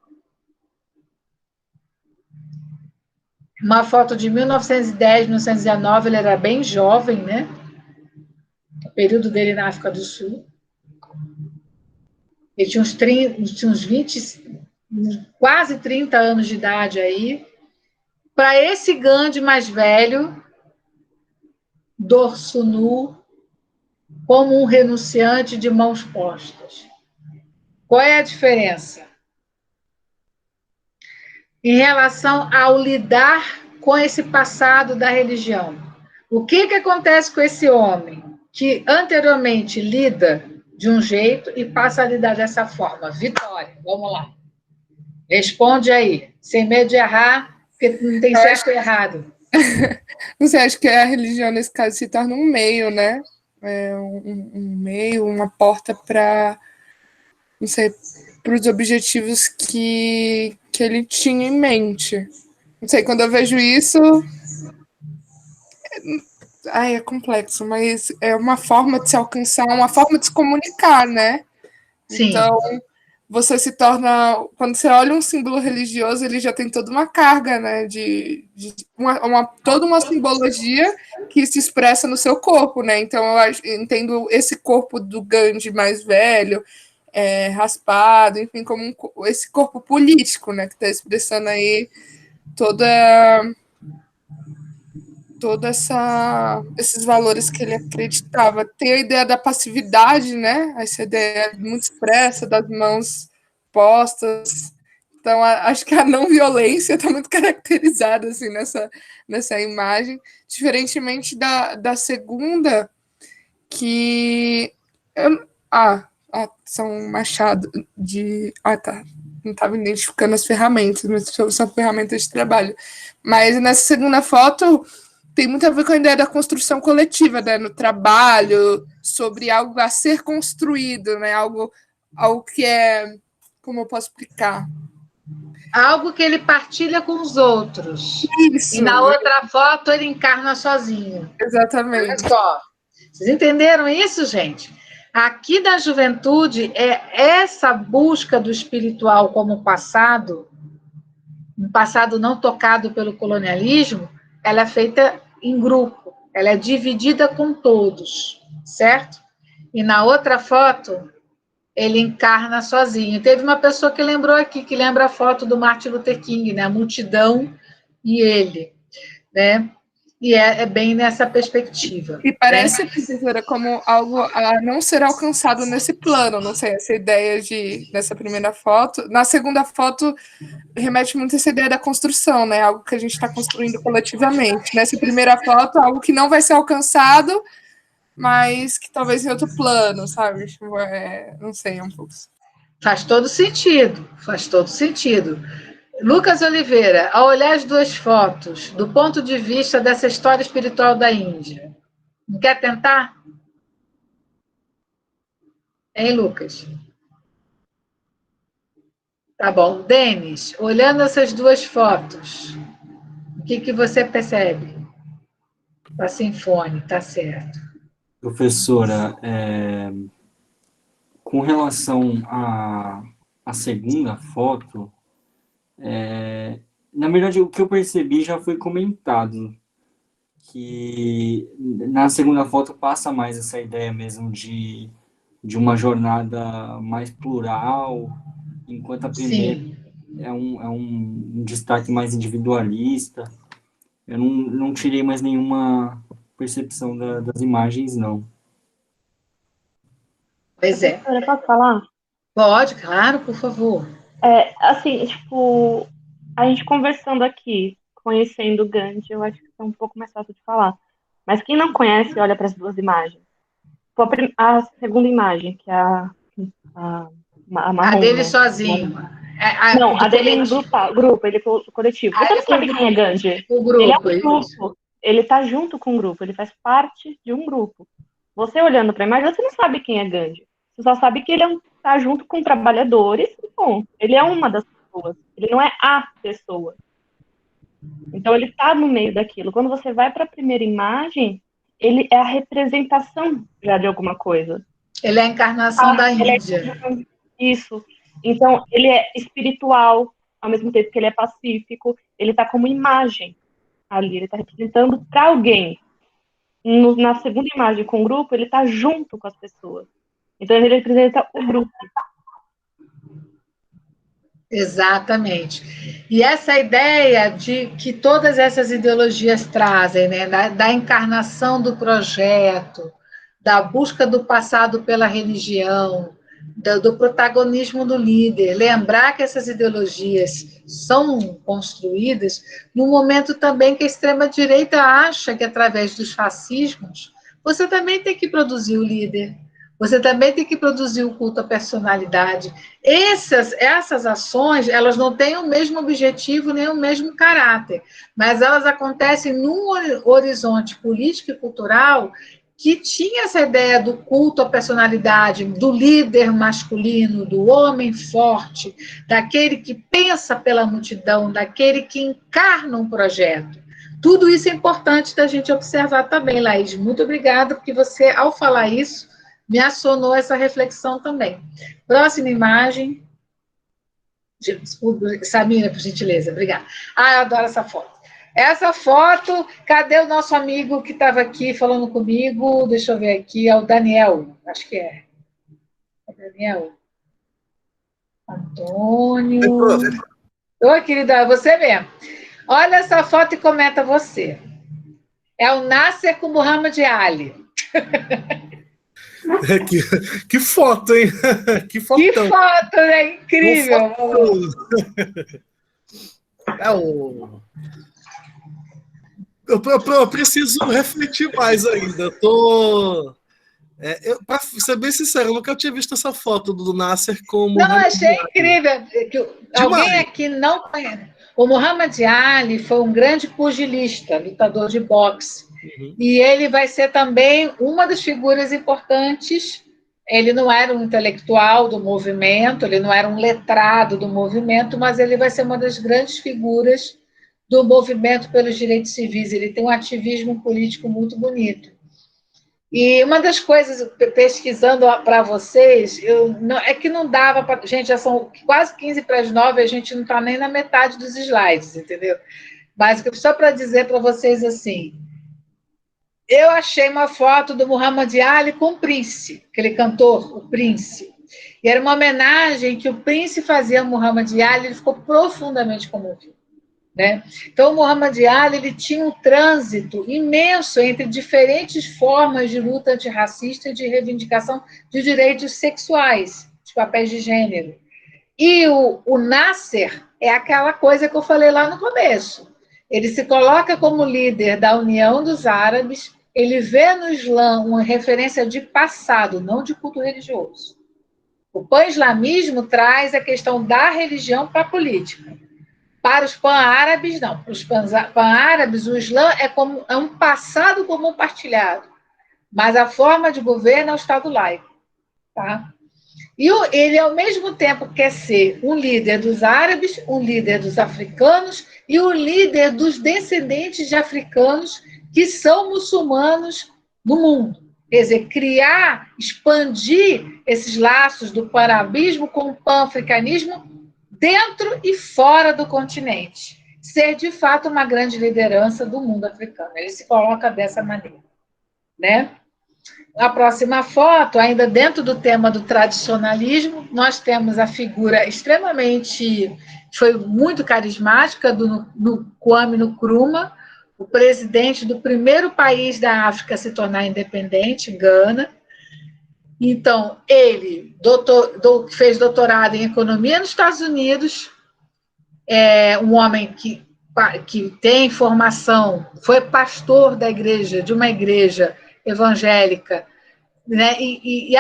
A: Uma foto de 1910, 1919, ele era bem jovem, né? O período dele na África do Sul. Ele tinha uns 20, quase 30 anos de idade aí. Para esse Gandhi mais velho, dorso nu, como um renunciante de mãos postas. Qual é a diferença? Em relação ao lidar com esse passado da religião. O que acontece com esse homem que anteriormente lida de um jeito e passa a lidar dessa forma? Vitória, vamos lá. Responde aí, sem medo de errar, porque não tem certo e errado.
D: Não sei, acho que a religião, nesse caso, se torna um meio, né? Um meio, uma porta para, não sei, para os objetivos que ele tinha em mente. Não sei, quando eu vejo isso... é complexo, mas é uma forma de se alcançar, uma forma de se comunicar, né?
A: Sim.
D: Então, você se torna... Quando você olha um símbolo religioso, ele já tem toda uma carga, né? Toda uma simbologia que se expressa no seu corpo, né? Então, entendo esse corpo do Gandhi mais velho, raspado, enfim, como esse corpo político, né? Que está expressando aí esses valores que ele acreditava. Tem a ideia da passividade, né? Essa ideia muito expressa das mãos postas. Então, acho que a não violência está muito caracterizada assim, nessa imagem, diferentemente da segunda, que são machado de... tá. Não estava identificando as ferramentas, mas são ferramentas de trabalho. Mas nessa segunda foto tem muito a ver com a ideia da construção coletiva, né, no trabalho, sobre algo a ser construído, né, algo que é... Como eu posso explicar?
A: Algo que ele partilha com os outros.
D: Isso.
A: E na outra foto ele encarna sozinho.
D: Exatamente.
A: Olha só. Vocês entenderam isso, gente? Aqui da juventude é essa busca do espiritual como passado, um passado não tocado pelo colonialismo, ela é feita em grupo, ela é dividida com todos, certo? E na outra foto, ele encarna sozinho. Teve uma pessoa que lembrou aqui, que lembra a foto do Martin Luther King, né? A multidão e ele, né? E é bem nessa perspectiva.
D: E parece, professora, como algo a não ser alcançado nesse plano, não sei, essa ideia dessa primeira foto. Na segunda foto, remete muito a essa ideia da construção, né? Algo que a gente está construindo coletivamente. Nessa primeira foto, algo que não vai ser alcançado, mas que talvez em outro plano, sabe? Não sei, é um pouco.
A: Faz todo sentido, faz todo sentido. Lucas Oliveira, ao olhar as duas fotos, do ponto de vista dessa história espiritual da Índia, não quer tentar? Hein, Lucas? Tá bom. Denis, olhando essas duas fotos, o que você percebe? A Sinfone, tá certo.
F: Professora, com relação à segunda foto, na verdade, o que eu percebi já foi comentado, que na segunda foto passa mais essa ideia mesmo de uma jornada mais plural, enquanto a primeira é um destaque mais individualista. Eu não tirei mais nenhuma percepção das imagens, não.
A: Pois é.
H: Professora, posso falar?
A: Pode, claro, por favor.
H: Assim, tipo, a gente conversando aqui, conhecendo o Gandhi, eu acho que é um pouco mais fácil de falar. Mas quem não conhece, olha para as duas imagens. A segunda imagem, que é a marrom,
A: a dele
H: né?
A: sozinho.
H: Não, a dele em grupo, ele foi coletivo. Você não sabe quem é Gandhi.
A: O grupo,
H: ele é um grupo. Ele está junto com o grupo, ele faz parte de um grupo. Você olhando para a imagem, você não sabe quem é Gandhi. Você só sabe que ele está junto com trabalhadores e bom, ele é uma das pessoas. Ele não é a pessoa. Então, ele está no meio daquilo. Quando você vai para a primeira imagem, ele é a representação já de alguma coisa.
A: Ele é a encarnação da Índia.
H: Isso. Então, ele é espiritual, ao mesmo tempo que ele é pacífico. Ele está como imagem ali. Ele está representando para alguém. Na segunda imagem com o grupo, ele está junto com as pessoas. Então, ele representa o grupo.
A: Exatamente. E essa ideia de que todas essas ideologias trazem, né, da encarnação do projeto, da busca do passado pela religião, do protagonismo do líder, lembrar que essas ideologias são construídas no momento também que a extrema-direita acha que, através dos fascismos, você também tem que produzir o líder, você também tem que produzir o culto à personalidade. Essas ações, elas não têm o mesmo objetivo nem o mesmo caráter, mas elas acontecem num horizonte político e cultural que tinha essa ideia do culto à personalidade, do líder masculino, do homem forte, daquele que pensa pela multidão, daquele que encarna um projeto. Tudo isso é importante da gente observar também, Laís. Muito obrigada, porque você, ao falar isso, me acionou essa reflexão também. Próxima imagem. Samira, por gentileza, obrigada. Ah, eu adoro essa foto. Essa foto, cadê o nosso amigo que estava aqui falando comigo? Deixa eu ver aqui, é o Daniel, acho que é. É Daniel. Antônio. Oi, querida, é você mesmo. Olha essa foto e comenta você. É o Nasser com Muhammad Ali.
J: Que foto, hein? Que fotão.
A: Que foto, né? Incrível.
J: Eu preciso refletir mais ainda. Para ser bem sincero, eu nunca tinha visto essa foto do Nasser com o
A: Não,
J: Muhammad
A: achei
J: Ali.
A: incrível. Alguém aqui não conhece. O Muhammad Ali foi um grande pugilista, lutador de boxe. E ele vai ser também uma das figuras importantes. Ele não era um intelectual do movimento, ele não era um letrado do movimento, mas ele vai ser uma das grandes figuras do movimento pelos direitos civis. Ele tem um ativismo político muito bonito. E uma das coisas, pesquisando para vocês, é que não dava para... Gente, já são quase 15 para as 9, a gente não está nem na metade dos slides, entendeu? Mas só para dizer para vocês assim, eu achei uma foto do Muhammad Ali com o Prince, aquele cantor, o Prince. E era uma homenagem que o Prince fazia ao Muhammad Ali, ele ficou profundamente comovido. Né? Então, o Muhammad Ali ele tinha um trânsito imenso entre diferentes formas de luta antirracista e de reivindicação de direitos sexuais, de papéis de gênero. E o Nasser é aquela coisa que eu falei lá no começo. Ele se coloca como líder da União dos Árabes, ele vê no Islã uma referência de passado, não de culto religioso. O pan-islamismo traz a questão da religião para a política. Para os pan-árabes, não. Para os pan-árabes, o Islã é um passado comum partilhado, mas a forma de governo é o Estado laico. Tá? E ele, ao mesmo tempo, quer ser um líder dos árabes, um líder dos africanos e um líder dos descendentes de africanos que são muçulmanos no mundo. Quer dizer, expandir esses laços do pan-arabismo com o pan-africanismo dentro e fora do continente. Ser, de fato, uma grande liderança do mundo africano. Ele se coloca dessa maneira. Né? A próxima foto, ainda dentro do tema do tradicionalismo, nós temos a figura extremamente... Foi muito carismática do Kwame Nkrumah, o presidente do primeiro país da África a se tornar independente, Gana. Então, ele fez doutorado em economia nos Estados Unidos, é um homem que tem formação, foi pastor de uma igreja evangélica, né, e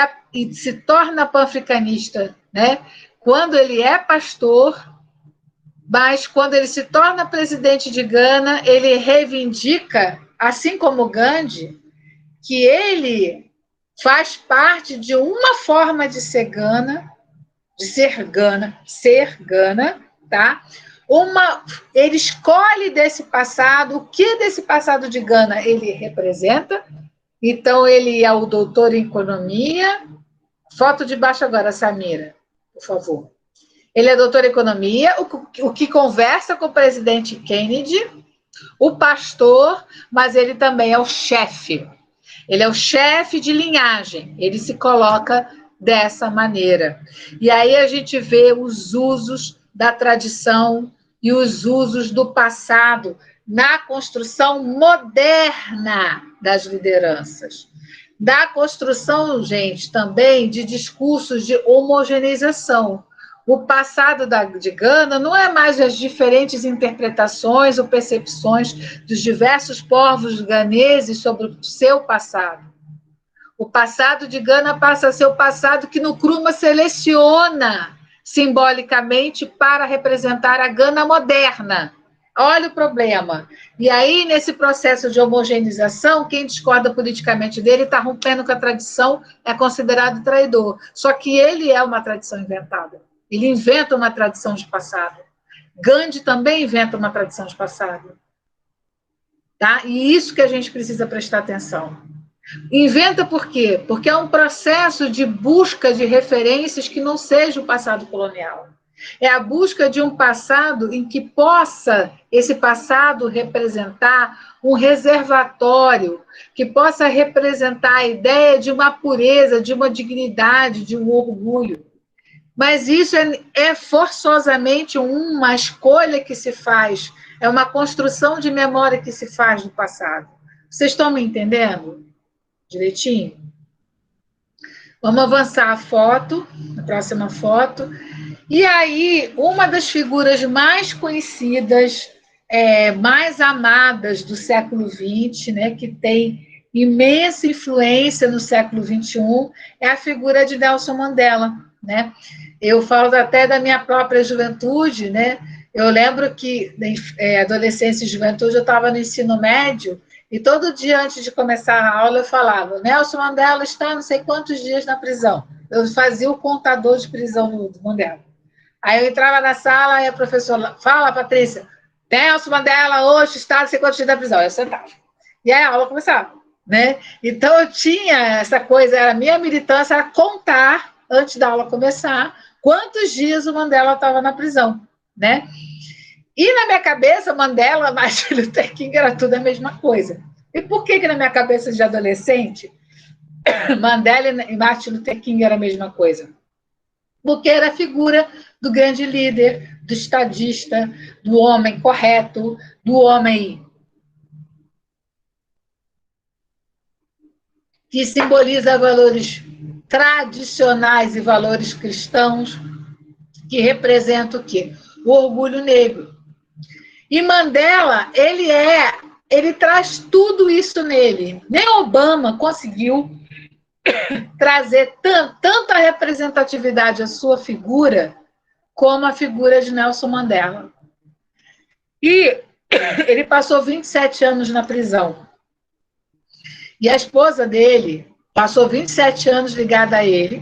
A: se torna pan-africanista, né, quando ele é pastor, mas quando ele se torna presidente de Gana, ele reivindica, assim como Gandhi, que ele faz parte de uma forma de ser Gana, tá? Ele escolhe desse passado, o que desse passado de Gana ele representa. Então, ele é o doutor em economia. Foto de baixo agora, Samira, por favor. Ele é doutor em economia, o que conversa com o presidente Kennedy, o pastor, mas ele também é o chefe. Ele é o chefe de linhagem, ele se coloca dessa maneira. E aí a gente vê os usos da tradição e os usos do passado na construção moderna das lideranças. Da construção, gente, também de discursos de homogeneização. O passado de Gana não é mais as diferentes interpretações ou percepções dos diversos povos ganeses sobre o seu passado. O passado de Gana passa a ser o passado que Nkrumah seleciona simbolicamente para representar a Gana moderna. Olha o problema. E aí, nesse processo de homogeneização, quem discorda politicamente dele está rompendo com a tradição, é considerado traidor. Só que ele é uma tradição inventada. Ele inventa uma tradição de passado. Gandhi também inventa uma tradição de passado. Tá? E isso que a gente precisa prestar atenção. Inventa por quê? Porque é um processo de busca de referências que não seja o passado colonial. É a busca de um passado em que possa esse passado representar um reservatório, que possa representar a ideia de uma pureza, de uma dignidade, de um orgulho. Mas isso é forçosamente uma escolha que se faz, é uma construção de memória que se faz do passado. Vocês estão me entendendo direitinho? Vamos avançar a foto, a próxima foto. E aí, uma das figuras mais conhecidas, mais amadas do século XX, né, que tem imensa influência no século XXI, é a figura de Nelson Mandela, né? Eu falo até da minha própria juventude, né? Eu lembro que, adolescência e juventude, eu estava no ensino médio, e todo dia, antes de começar a aula, eu falava: Nelson Mandela está não sei quantos dias na prisão. Eu fazia o contador de prisão do Mandela. Aí eu entrava na sala e a professora: fala, Patrícia, Nelson Mandela hoje está não sei quantos dias na prisão. Eu sentava. E aí a aula começava, né? Então eu tinha essa coisa, a minha militância era contar, antes da aula começar, quantos dias o Mandela estava na prisão, né? E na minha cabeça, Mandela, Martin Luther King era tudo a mesma coisa. E por que na minha cabeça de adolescente, Mandela e Martin Luther King era a mesma coisa? Porque era a figura do grande líder, do estadista, do homem correto, do homem que simboliza valores tradicionais e valores cristãos, que representa o quê? O orgulho negro. E Mandela, ele traz tudo isso nele. Nem Obama conseguiu trazer tanta representatividade à sua figura como a figura de Nelson Mandela. E ele passou 27 anos na prisão. E a esposa dele passou 27 anos ligada a ele.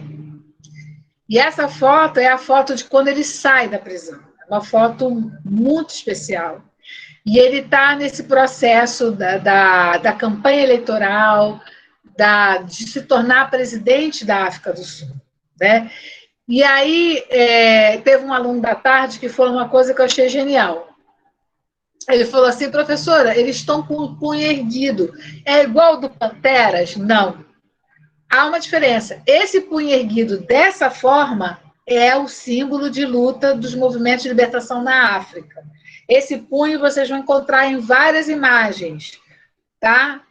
A: E essa foto é a foto de quando ele sai da prisão. É uma foto muito especial. E ele está nesse processo da campanha eleitoral, de se tornar presidente da África do Sul, né? E aí teve um aluno da tarde que falou uma coisa que eu achei genial. Ele falou assim: professora, eles estão com o punho erguido. É igual ao do Panteras? Não. Há uma diferença. Esse punho erguido dessa forma é o símbolo de luta dos movimentos de libertação na África. Esse punho vocês vão encontrar em várias imagens, tá?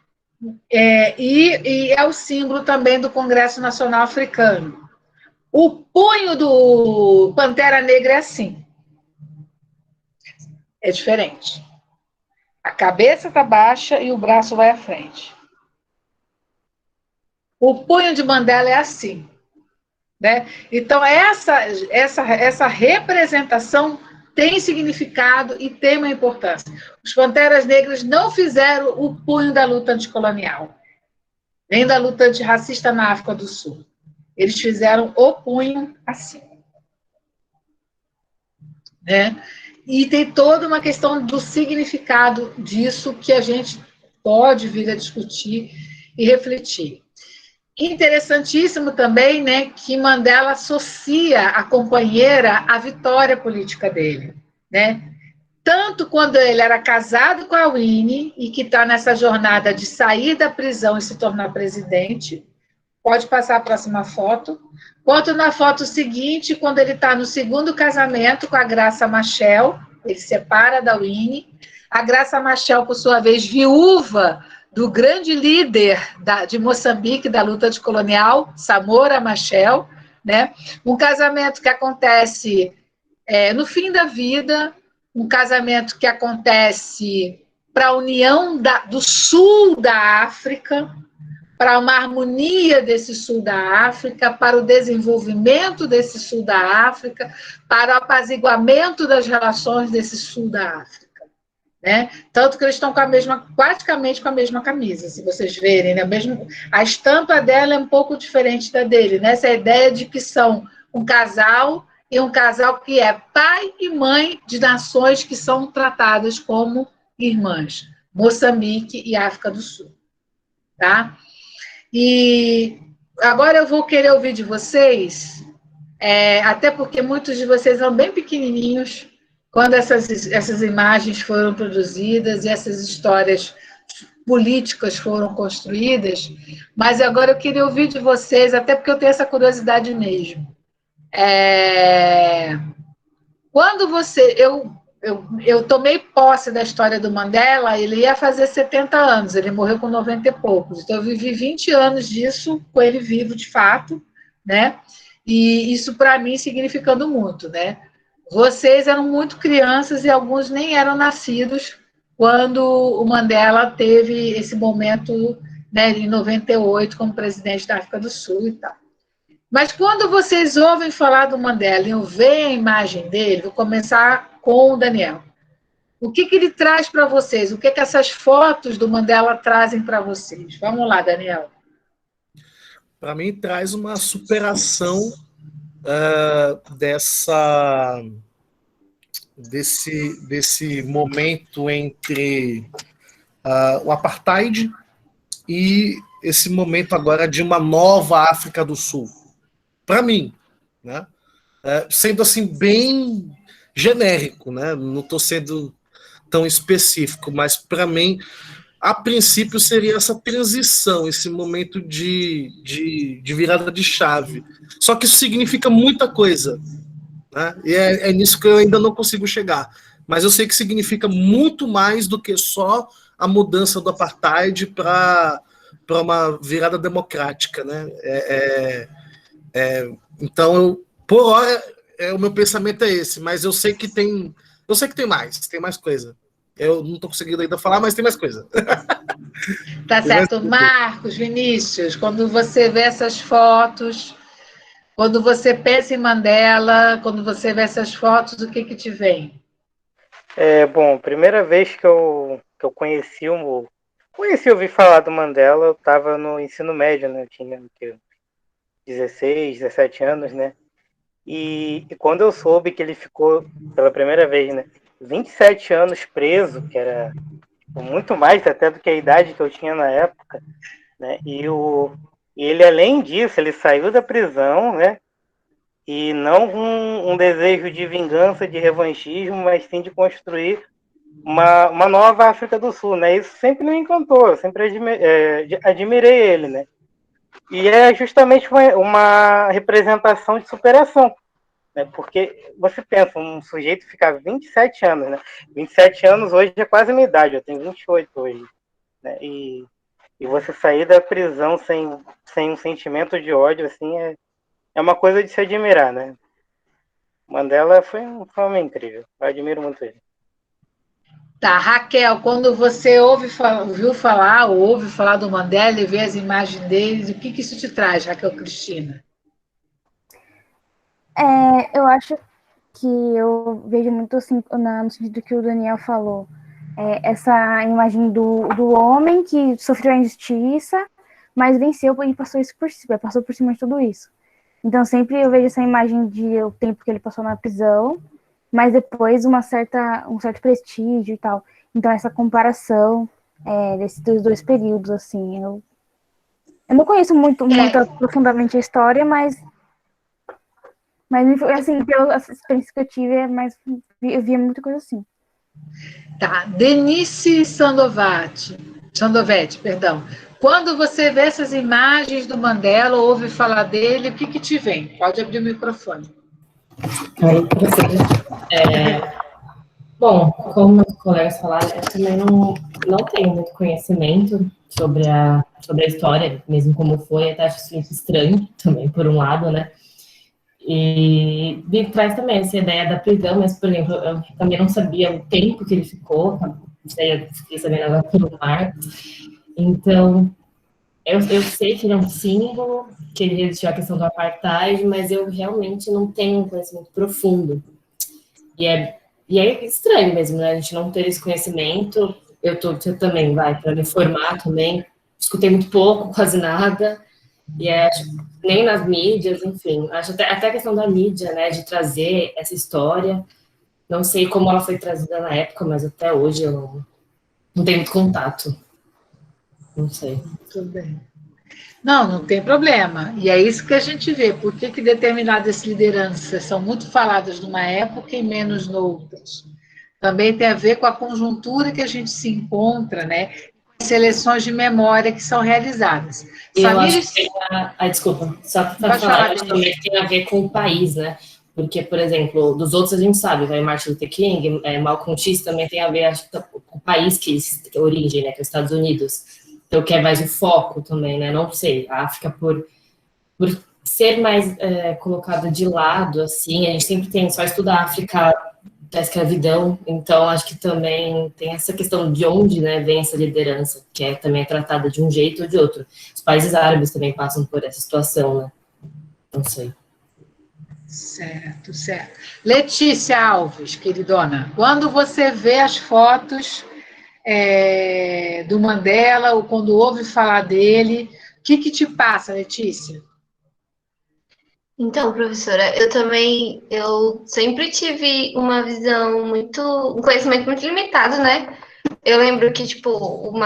A: E é o símbolo também do Congresso Nacional Africano. O punho do Pantera Negra é assim. É diferente. A cabeça está baixa e o braço vai à frente. O punho de Mandela é assim, né? Então, essa representação tem significado e tem uma importância. Os Panteras Negras não fizeram o punho da luta anticolonial, nem da luta antirracista na África do Sul. Eles fizeram o punho assim, né? E tem toda uma questão do significado disso que a gente pode vir a discutir e refletir. Interessantíssimo também, né, que Mandela associa a companheira à vitória política dele, né? Tanto quando ele era casado com a Winnie e que está nessa jornada de sair da prisão e se tornar presidente, pode passar a próxima foto, quanto na foto seguinte, quando ele está no segundo casamento com a Graça Machel, ele separa da Winnie, a Graça Machel, por sua vez, viúva do grande líder de Moçambique, da luta anticolonial, Samora Machel, né? Um casamento que acontece no fim da vida, um casamento que acontece para a união do sul da África, para uma harmonia desse sul da África, para o desenvolvimento desse sul da África, para o apaziguamento das relações desse sul da África. Né? Tanto que eles estão praticamente com a mesma camisa, se vocês verem, né? A estampa dela é um pouco diferente da dele, né? Essa ideia de que são um casal e um casal que é pai e mãe de nações que são tratadas como irmãs, Moçambique e África do Sul, tá? E agora eu vou querer ouvir de vocês até porque muitos de vocês eram bem pequenininhos quando essas imagens foram produzidas e essas histórias políticas foram construídas, mas agora eu queria ouvir de vocês, até porque eu tenho essa curiosidade mesmo. Quando eu tomei posse da história do Mandela, ele ia fazer 70 anos, ele morreu com 90 e poucos, então eu vivi 20 anos disso com ele vivo de fato, né? E isso para mim significando muito, né? Vocês eram muito crianças e alguns nem eram nascidos quando o Mandela teve esse momento, né, em 98 como presidente da África do Sul e tal. Mas quando vocês ouvem falar do Mandela e veem a imagem dele, vou começar com o Daniel. O que ele traz para vocês? O que essas fotos do Mandela trazem para vocês? Vamos lá, Daniel.
J: Para mim, traz uma superação desse momento entre o apartheid e esse momento agora de uma nova África do Sul. Para mim, né? Sendo assim bem genérico, né? Não estou sendo tão específico, mas para mim, a princípio, seria essa transição, esse momento de virada de chave. Só que isso significa muita coisa, né? E é nisso que eu ainda não consigo chegar. Mas eu sei que significa muito mais do que só a mudança do apartheid para uma virada democrática, né? Então, por hora, o meu pensamento é esse, mas eu sei que tem mais coisa. Eu não estou conseguindo ainda falar, mas tem mais coisa.
A: Tá certo. Marcos, Vinícius, quando você vê essas fotos, quando você pensa em Mandela, quando você vê essas fotos, o que te vem?
C: Bom, primeira vez que eu ouvi falar do Mandela, eu estava no ensino médio, né? Eu tinha 16, 17 anos, né? E quando eu soube que ele ficou, pela primeira vez, né, 27 anos preso, que era muito mais até do que a idade que eu tinha na época, né? E ele, além disso, ele saiu da prisão, né? E não com um desejo de vingança, de revanchismo, mas sim de construir uma nova África do Sul, né? Isso sempre me encantou, eu sempre admirei ele, né? E é justamente uma representação de superação, né? Porque você pensa, um sujeito ficar 27 anos, né? 27 anos hoje é quase a minha idade, eu tenho 28 hoje, né? E você sair da prisão sem um sentimento de ódio, assim, é uma coisa de se admirar, né? Mandela foi um homem incrível, eu admiro muito ele.
A: Tá, Raquel, quando você ouve falar do Mandela e vê as imagens deles, o que isso te traz, Raquel Cristina?
G: Eu acho que eu vejo muito assim, no sentido que o Daniel falou, essa imagem do homem que sofreu a injustiça, mas venceu e passou por cima de tudo isso. Então sempre eu vejo essa imagem de o tempo que ele passou na prisão, mas depois um certo prestígio e tal. Então essa comparação dos dois períodos, assim, eu não conheço muito profundamente a história, mas assim, pelas experiências que eu tive, eu via muita coisa assim.
A: Tá, Denise Sandovetti, perdão. Quando você vê essas imagens do Mandela, ouve falar dele, o que te vem? Pode abrir o microfone.
K: Bom, como os colegas falaram, eu também não tenho muito conhecimento sobre a história, mesmo como foi, até acho isso estranho também, por um lado, né? E traz também essa ideia da prisão, mas, por exemplo, eu também não sabia o tempo que ele ficou, fiquei sabendo agora pelo mar. Então, eu sei que ele é um símbolo, que ele resistiu à questão do apartheid, mas eu realmente não tenho um conhecimento profundo. E é estranho mesmo, né? A gente não ter esse conhecimento. Eu também, para me formar também, escutei muito pouco, quase nada. E nem nas mídias, enfim. Acho até a questão da mídia, né? De trazer essa história. Não sei como ela foi trazida na época, mas até hoje eu não tenho muito contato. Não sei.
A: Tudo bem. Não tem problema. E é isso que a gente vê. Por que determinadas lideranças são muito faladas numa época e menos noutras? Também tem a ver com a conjuntura que a gente se encontra, né? Seleções de memória que são realizadas.
K: Eu acho que tem desculpa, só para falar, eu acho também que tem a ver com o país, né? Porque, por exemplo, dos outros a gente sabe, vai Martin Luther King, Malcolm X também tem a ver, acho que, com o país que a origem, né? Que é os Estados Unidos. Então, que é mais o foco também, né? Não sei, a África, por ser mais colocada de lado, assim, a gente sempre tem, só estuda a África da escravidão, então acho que também tem essa questão de onde, né, vem essa liderança, que também é tratada de um jeito ou de outro. Os países árabes também passam por essa situação, né? Não sei.
A: Certo. Letícia Alves, queridona, quando você vê as fotos do Mandela, ou quando ouve falar dele, o que te passa, Letícia?
L: Então, professora, eu sempre tive uma visão um conhecimento muito limitado, né? Eu lembro que, tipo,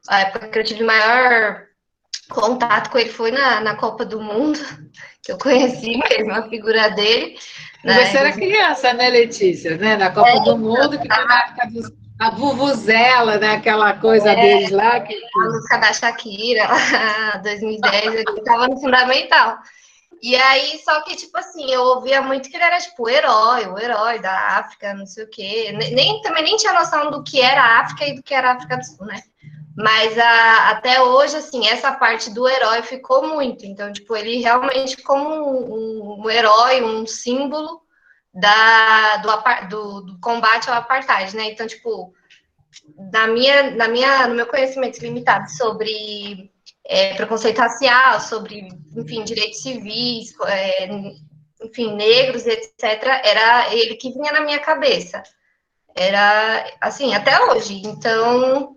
L: a época que eu tive maior contato com ele foi na Copa do Mundo, que eu conheci mesmo a figura dele.
A: Você era criança, né, Letícia? Né? Na Copa do Mundo, que foi na época a Vuvuzela, né? Aquela coisa deles lá.
L: A música da Shakira, lá, 2010, eu estava no Fundamental. E aí, só que, tipo assim, eu ouvia muito que ele era, tipo, o herói da África, não sei o quê. Também nem tinha noção do que era a África e do que era a África do Sul, né? Mas até hoje, assim, essa parte do herói ficou muito. Então, tipo, ele realmente como um herói, um símbolo do combate ao apartheid, né? Então, tipo, no meu conhecimento limitado sobre preconceito racial, sobre, enfim, direitos civis, enfim, negros, etc., era ele que vinha na minha cabeça. Era, assim, até hoje. Então,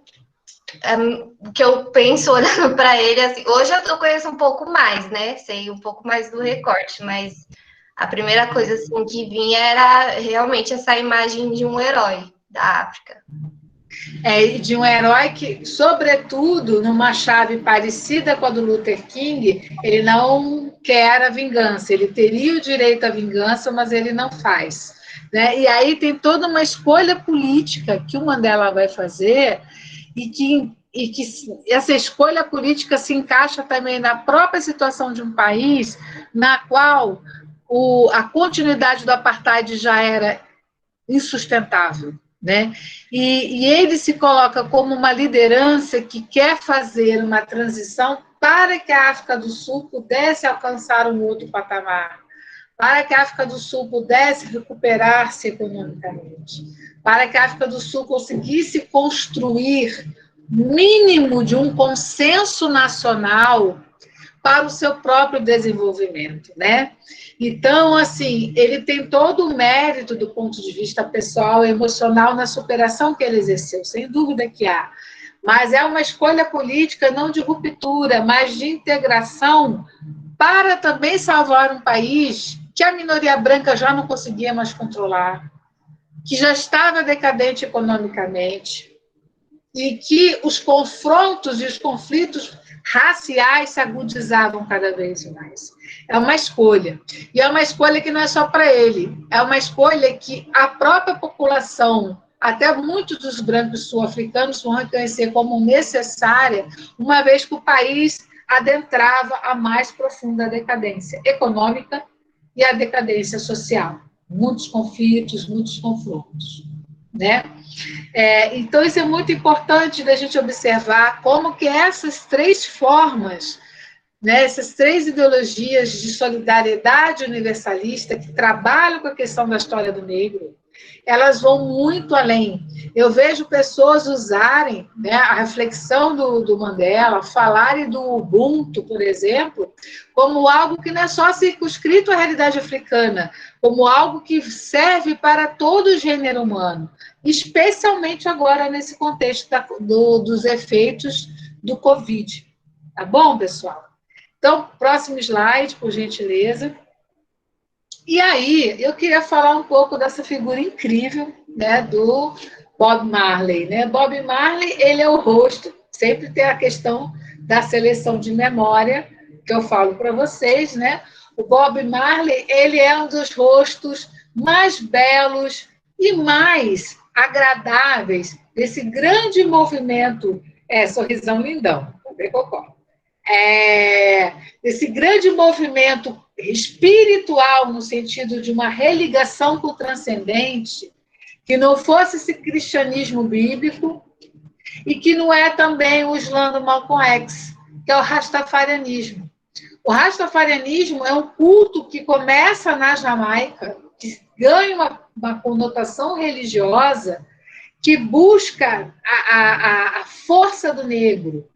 L: o que eu penso olhando para ele, assim, hoje eu conheço um pouco mais, né? Sei um pouco mais do recorte, mas a primeira coisa, assim, que vinha era realmente essa imagem de um herói da África.
A: De um herói que, sobretudo, numa chave parecida com a do Luther King, ele não quer a vingança, ele teria o direito à vingança, mas ele não faz. Né? E aí tem toda uma escolha política que o Mandela vai fazer e que essa escolha política se encaixa também na própria situação de um país na qual a continuidade do apartheid já era insustentável. Né? E ele se coloca como uma liderança que quer fazer uma transição para que a África do Sul pudesse alcançar um outro patamar, para que a África do Sul pudesse recuperar-se economicamente, para que a África do Sul conseguisse construir mínimo de um consenso nacional para o seu próprio desenvolvimento, né? Então, assim, ele tem todo o mérito do ponto de vista pessoal e emocional na superação que ele exerceu, sem dúvida que há. Mas é uma escolha política não de ruptura, mas de integração para também salvar um país que a minoria branca já não conseguia mais controlar, que já estava decadente economicamente, e que os confrontos e os conflitos raciais se agudizavam cada vez mais. É uma escolha. E é uma escolha que não é só para ele, é uma escolha que a própria população, até muitos dos brancos sul-africanos, vão reconhecer como necessária, uma vez que o país adentrava a mais profunda decadência econômica e a decadência social. Muitos conflitos, muitos confrontos. Né? Então, isso é muito importante da gente observar como que essas três formas, né, essas três ideologias de solidariedade universalista que trabalham com a questão da história do negro, elas vão muito além. Eu vejo pessoas usarem, né, a reflexão do Mandela, falarem do Ubuntu, por exemplo, como algo que não é só circunscrito à realidade africana, como algo que serve para todo o gênero humano, especialmente agora nesse contexto dos efeitos do Covid. Tá bom, pessoal? Então, próximo slide, por gentileza. E aí, eu queria falar um pouco dessa figura incrível, né, do Bob Marley. Né? Bob Marley, ele é o rosto, sempre tem a questão da seleção de memória, que eu falo para vocês, né? O Bob Marley, ele é um dos rostos mais belos e mais agradáveis desse grande movimento, sorrisão lindão, desse grande movimento espiritual, no sentido de uma religação com o transcendente, que não fosse esse cristianismo bíblico, e que não é também o Islã do Malcolm X, que é o rastafarianismo. O rastafarianismo é um culto que começa na Jamaica, que ganha uma conotação religiosa, que busca a força do negro,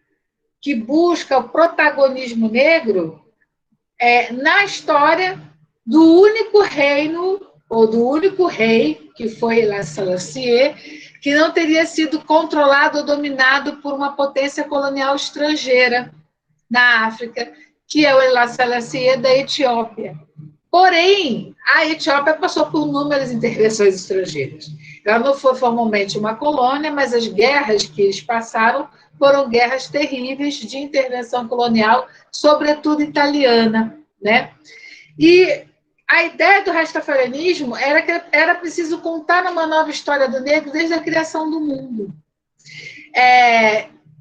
A: que busca o protagonismo negro na história do único reino, ou do único rei, que foi Haile Selassie, que não teria sido controlado ou dominado por uma potência colonial estrangeira na África, que é o Haile Selassie da Etiópia. Porém, a Etiópia passou por inúmeras intervenções estrangeiras. Ela não foi formalmente uma colônia, mas as guerras que eles passaram foram guerras terríveis de intervenção colonial, sobretudo italiana, né? E a ideia do rastafarianismo era que era preciso contar uma nova história do negro desde a criação do mundo.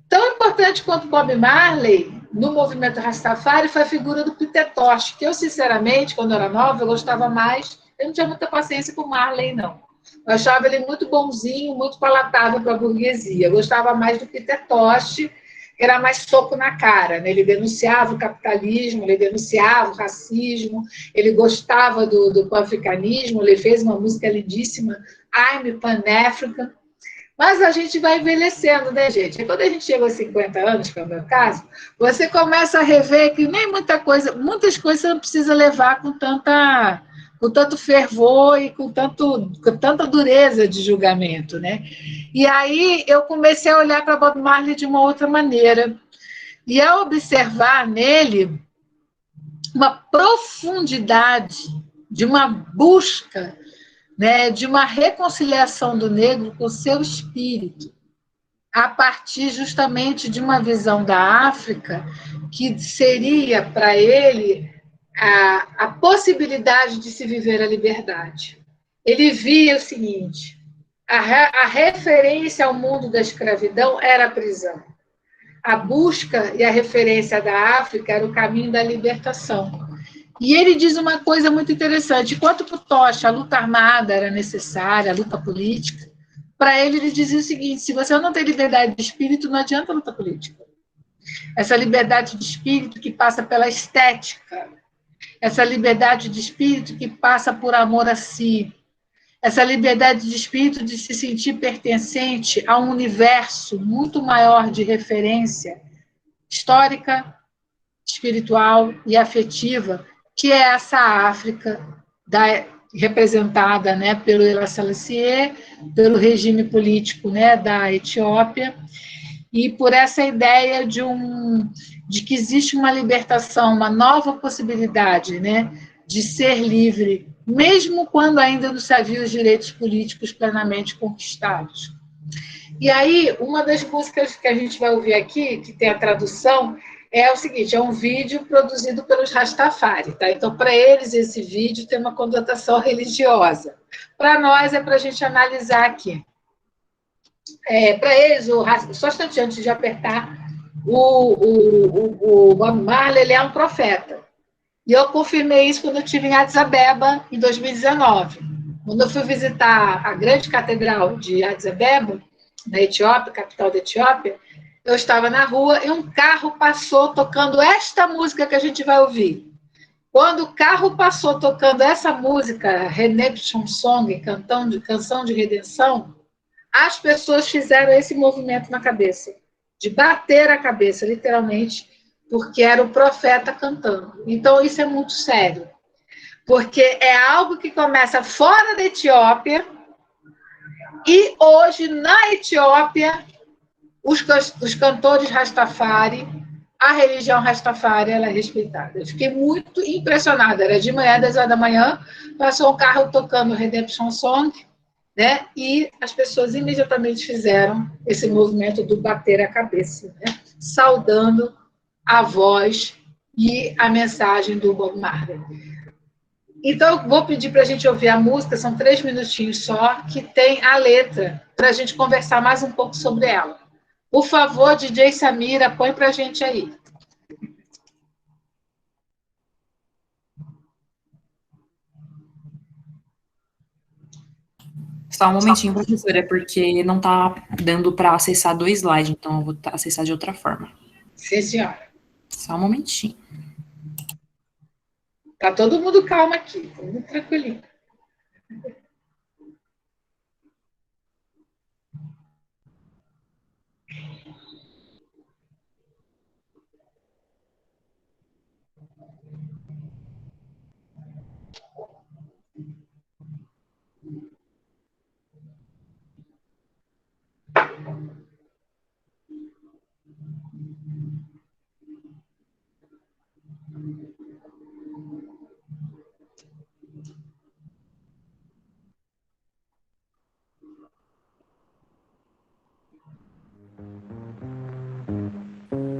A: Tão importante quanto Bob Marley, no movimento Rastafari, foi a figura do Peter Tosh, que eu, sinceramente, quando eu era nova, eu gostava mais, eu não tinha muita paciência com Marley, não. Eu achava ele muito bonzinho, muito palatável para a burguesia. Eu gostava mais do Peter Tosh, que era mais soco na cara, né? Ele denunciava o capitalismo, ele denunciava o racismo, ele gostava do pan-africanismo, ele fez uma música lindíssima, I'm Pan-African. Mas a gente vai envelhecendo, né, gente? E quando a gente chega aos 50 anos, que é o meu caso, você começa a rever que nem muitas coisas você não precisa levar com tanto fervor e com tanta dureza de julgamento, né? E aí eu comecei a olhar para Bob Marley de uma outra maneira. E a observar nele uma profundidade de uma busca, né, de uma reconciliação do negro com o seu espírito, a partir justamente de uma visão da África que seria para ele a possibilidade de se viver a liberdade. Ele via o seguinte: a referência ao mundo da escravidão era a prisão. A busca e a referência da África era o caminho da libertação. E ele diz uma coisa muito interessante: enquanto para o Tosh a luta armada era necessária, a luta política, para ele dizia o seguinte: se você não tem liberdade de espírito, não adianta a luta política. Essa liberdade de espírito que passa pela estética, essa liberdade de espírito que passa por amor a si, essa liberdade de espírito de se sentir pertencente a um universo muito maior de referência histórica, espiritual e afetiva, que é essa África representada, né, pelo Haile Selassie, pelo regime político, né, da Etiópia, e por essa ideia de que existe uma libertação, uma nova possibilidade, né, de ser livre, mesmo quando ainda não se havia os direitos políticos plenamente conquistados. E aí, uma das músicas que a gente vai ouvir aqui, que tem a tradução, é o seguinte: é um vídeo produzido pelos Rastafari, tá? Então, para eles, esse vídeo tem uma conotação religiosa. Para nós, é para a gente analisar aqui. Para eles, só um instante antes de apertar, o Bob Marley, ele é um profeta. E eu confirmei isso quando eu estive em Addis Abeba, em 2019. Quando eu fui visitar a grande catedral de Addis Abeba, na Etiópia, capital da Etiópia, eu estava na rua e um carro passou tocando esta música que a gente vai ouvir. Quando o carro passou tocando essa música, Redemption Song, canção de redenção, as pessoas fizeram esse movimento na cabeça, de bater a cabeça, literalmente, porque era o profeta cantando. Então, isso é muito sério, porque é algo que começa fora da Etiópia e hoje, na Etiópia, os cantores Rastafari, a religião Rastafari, ela é respeitada. Eu fiquei muito impressionada. Era de manhã, 10 horas da manhã, passou um carro tocando Redemption Song, né? E as pessoas imediatamente fizeram esse movimento do bater a cabeça, né? saudando a voz e a mensagem do Bob Marley. Então, eu vou pedir para a gente ouvir a música, são 3 minutinhos só, que tem a letra, para a gente conversar mais um pouco sobre ela. Por favor, DJ Samira, põe para a gente aí.
B: Só um momentinho, professora, porque não está dando para acessar 2 slides, então eu vou acessar de outra forma.
A: Sim, senhora.
B: Só um momentinho.
A: Tá todo mundo calmo aqui, todo mundo tranquilinho.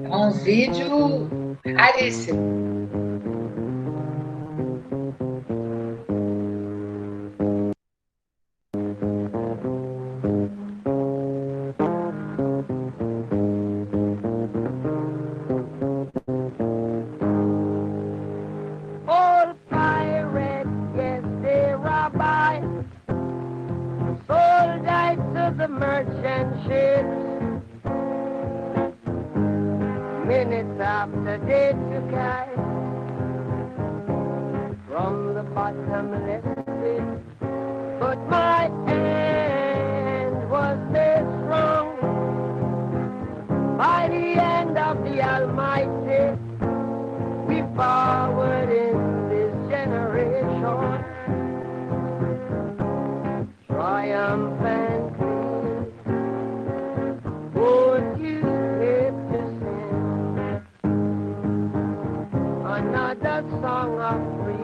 A: É um vídeo raríssimo.
N: Old pirate, yes, they rabbi, sold I to the merchant ships. Minutes after they took I from the bottomless pit, but my hand was made strong by the hand of the Almighty. We forward in this generation, triumphantly. Won't you live to sing another song of freedom?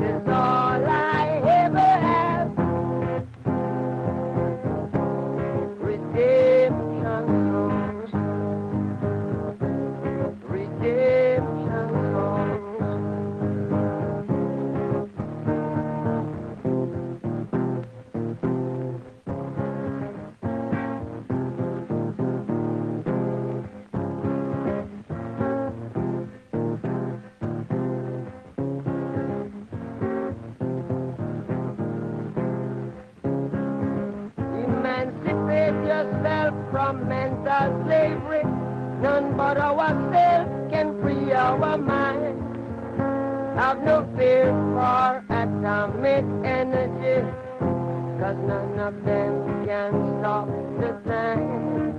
N: Is all I ever have. Redemption songs, redemption songs. Emancipate yourself from mental slavery. None but ourselves can free our minds. Have no fear for atomic energy, 'cause none of them can stop the time.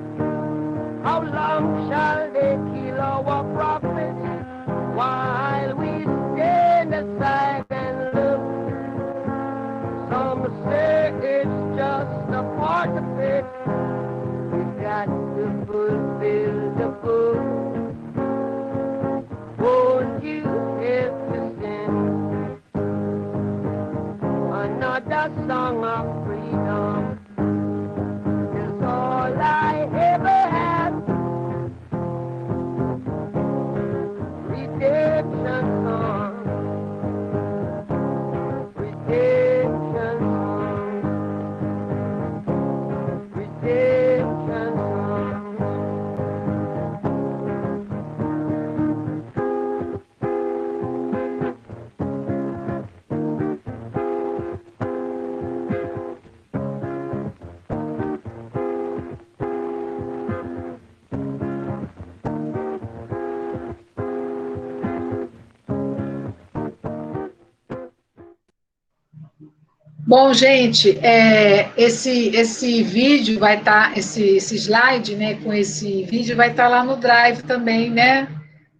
N: How long shall they kill our prophets while we stand aside and look? Some say it's just a part of it. We got to fulfill the book. Won't you help to sing another song of freedom? Is all I ever had. Redemption song, redemption song, redemption songs.
A: Bom, gente, esse vídeo vai estar, esse slide, né, com esse vídeo vai estar lá no Drive também, né?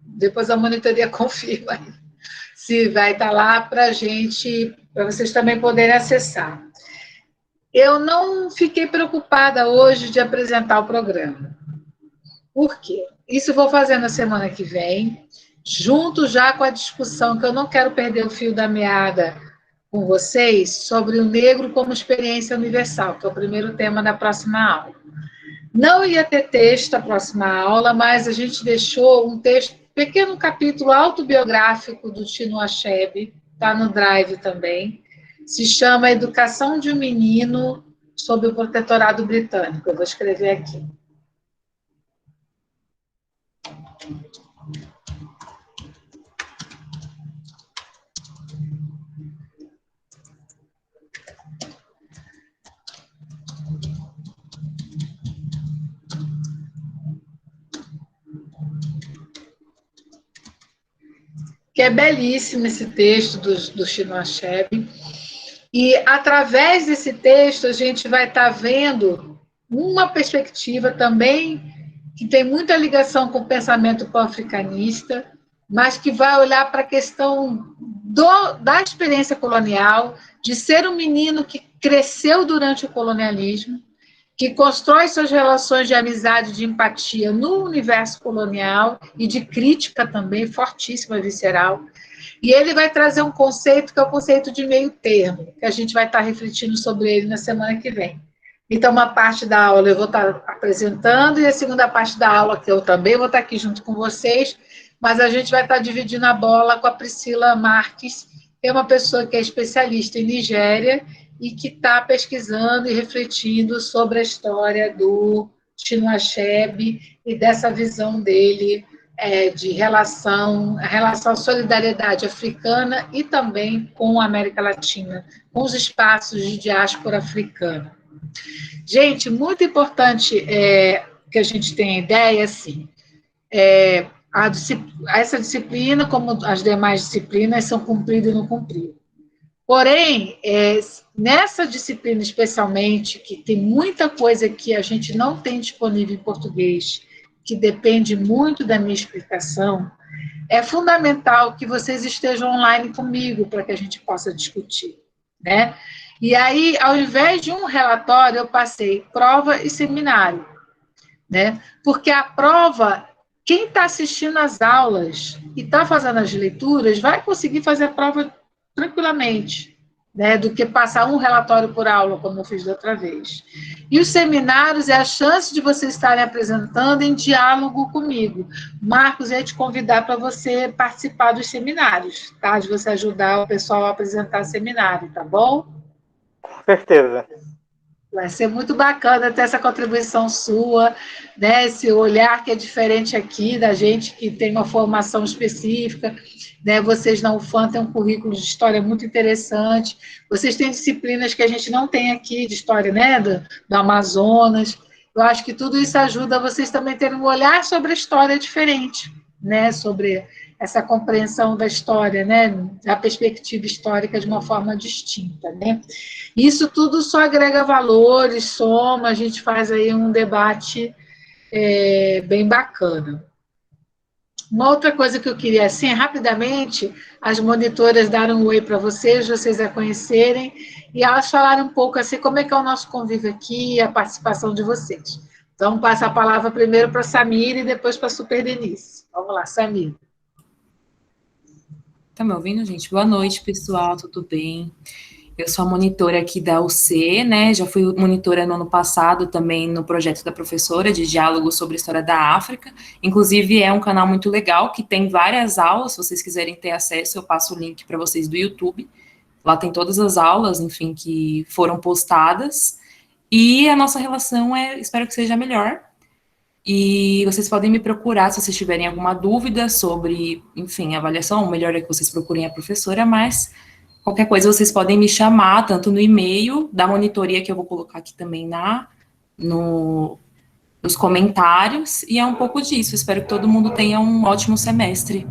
A: Depois a monitoria confirma se vai estar lá para vocês também poderem acessar. Eu não fiquei preocupada hoje de apresentar o programa. Por quê? Isso eu vou fazer na semana que vem, junto já com a discussão, que eu não quero perder o fio da meada com vocês, sobre o negro como experiência universal, que é o primeiro tema da próxima aula. Não ia ter texto a próxima aula, mas a gente deixou um texto, pequeno capítulo autobiográfico do Chinua Achebe, está no Drive também. Se chama Educação de um Menino sob o Protetorado Britânico. Eu vou escrever aqui. Que é belíssimo esse texto do Chinua Achebe. E, através desse texto, a gente vai estar vendo uma perspectiva também que tem muita ligação com o pensamento pan-africanista, mas que vai olhar para a questão da experiência colonial, de ser um menino que cresceu durante o colonialismo, que constrói suas relações de amizade, de empatia no universo colonial e de crítica também fortíssima, visceral. E ele vai trazer um conceito que é o conceito de meio termo, que a gente vai estar refletindo sobre ele na semana que vem. Então, uma parte da aula eu vou estar apresentando e a segunda parte da aula que eu também vou estar aqui junto com vocês, mas a gente vai estar dividindo a bola com a Priscila Marques, que é uma pessoa que é especialista em Nigéria e que está pesquisando e refletindo sobre a história do Chinua Achebe e dessa visão dele de relação à solidariedade africana e também com a América Latina, com os espaços de diáspora africana. Gente, muito importante que a gente tenha ideia, assim, essa disciplina, como as demais disciplinas, são cumpridas e não cumpridas. Porém, nessa disciplina especialmente, que tem muita coisa que a gente não tem disponível em português, que depende muito da minha explicação, é fundamental que vocês estejam online comigo para que a gente possa discutir, né? E aí, ao invés de um relatório, eu passei prova e seminário, né? Porque a prova, quem está assistindo às aulas e está fazendo as leituras, vai conseguir fazer a prova tranquilamente, né, do que passar um relatório por aula, como eu fiz da outra vez. E os seminários é a chance de vocês estarem apresentando em diálogo comigo. Marcos, eu ia te convidar para você participar dos seminários, tá? De você ajudar o pessoal a apresentar seminário, tá bom?
C: Com certeza.
A: Vai ser muito bacana ter essa contribuição sua, né? Esse olhar que é diferente aqui da gente que tem uma formação específica, né? Vocês na UFAM têm um currículo de história muito interessante, vocês têm disciplinas que a gente não tem aqui de história, né? Do Amazonas. Eu acho que tudo isso ajuda vocês também a terem um olhar sobre a história diferente, né? Sobre essa compreensão da história, né? Da perspectiva histórica de uma forma distinta, né? Isso tudo só agrega valores, soma, a gente faz aí um debate bem bacana. Uma outra coisa que eu queria, assim, rapidamente, as monitoras deram um oi para vocês a conhecerem, e elas falaram um pouco assim, como é que é o nosso convívio aqui, a participação de vocês. Então, passo a palavra primeiro para a Samira e depois para a Super Denise. Vamos lá, Samira.
B: Tá me ouvindo, gente? Boa noite, pessoal, tudo bem? Eu sou a monitora aqui da UC, né? Já fui monitora no ano passado também no projeto da professora de diálogo sobre a história da África. Inclusive, é um canal muito legal que tem várias aulas. Se vocês quiserem ter acesso, eu passo o link para vocês do YouTube. Lá tem todas as aulas, enfim, que foram postadas. E a nossa relação espero que seja melhor. E vocês podem me procurar se vocês tiverem alguma dúvida sobre, enfim, a avaliação. O melhor é que vocês procurem a professora, mas qualquer coisa vocês podem me chamar, tanto no e-mail da monitoria, que eu vou colocar aqui também nos comentários, e é um pouco disso. Espero que todo mundo tenha um ótimo semestre.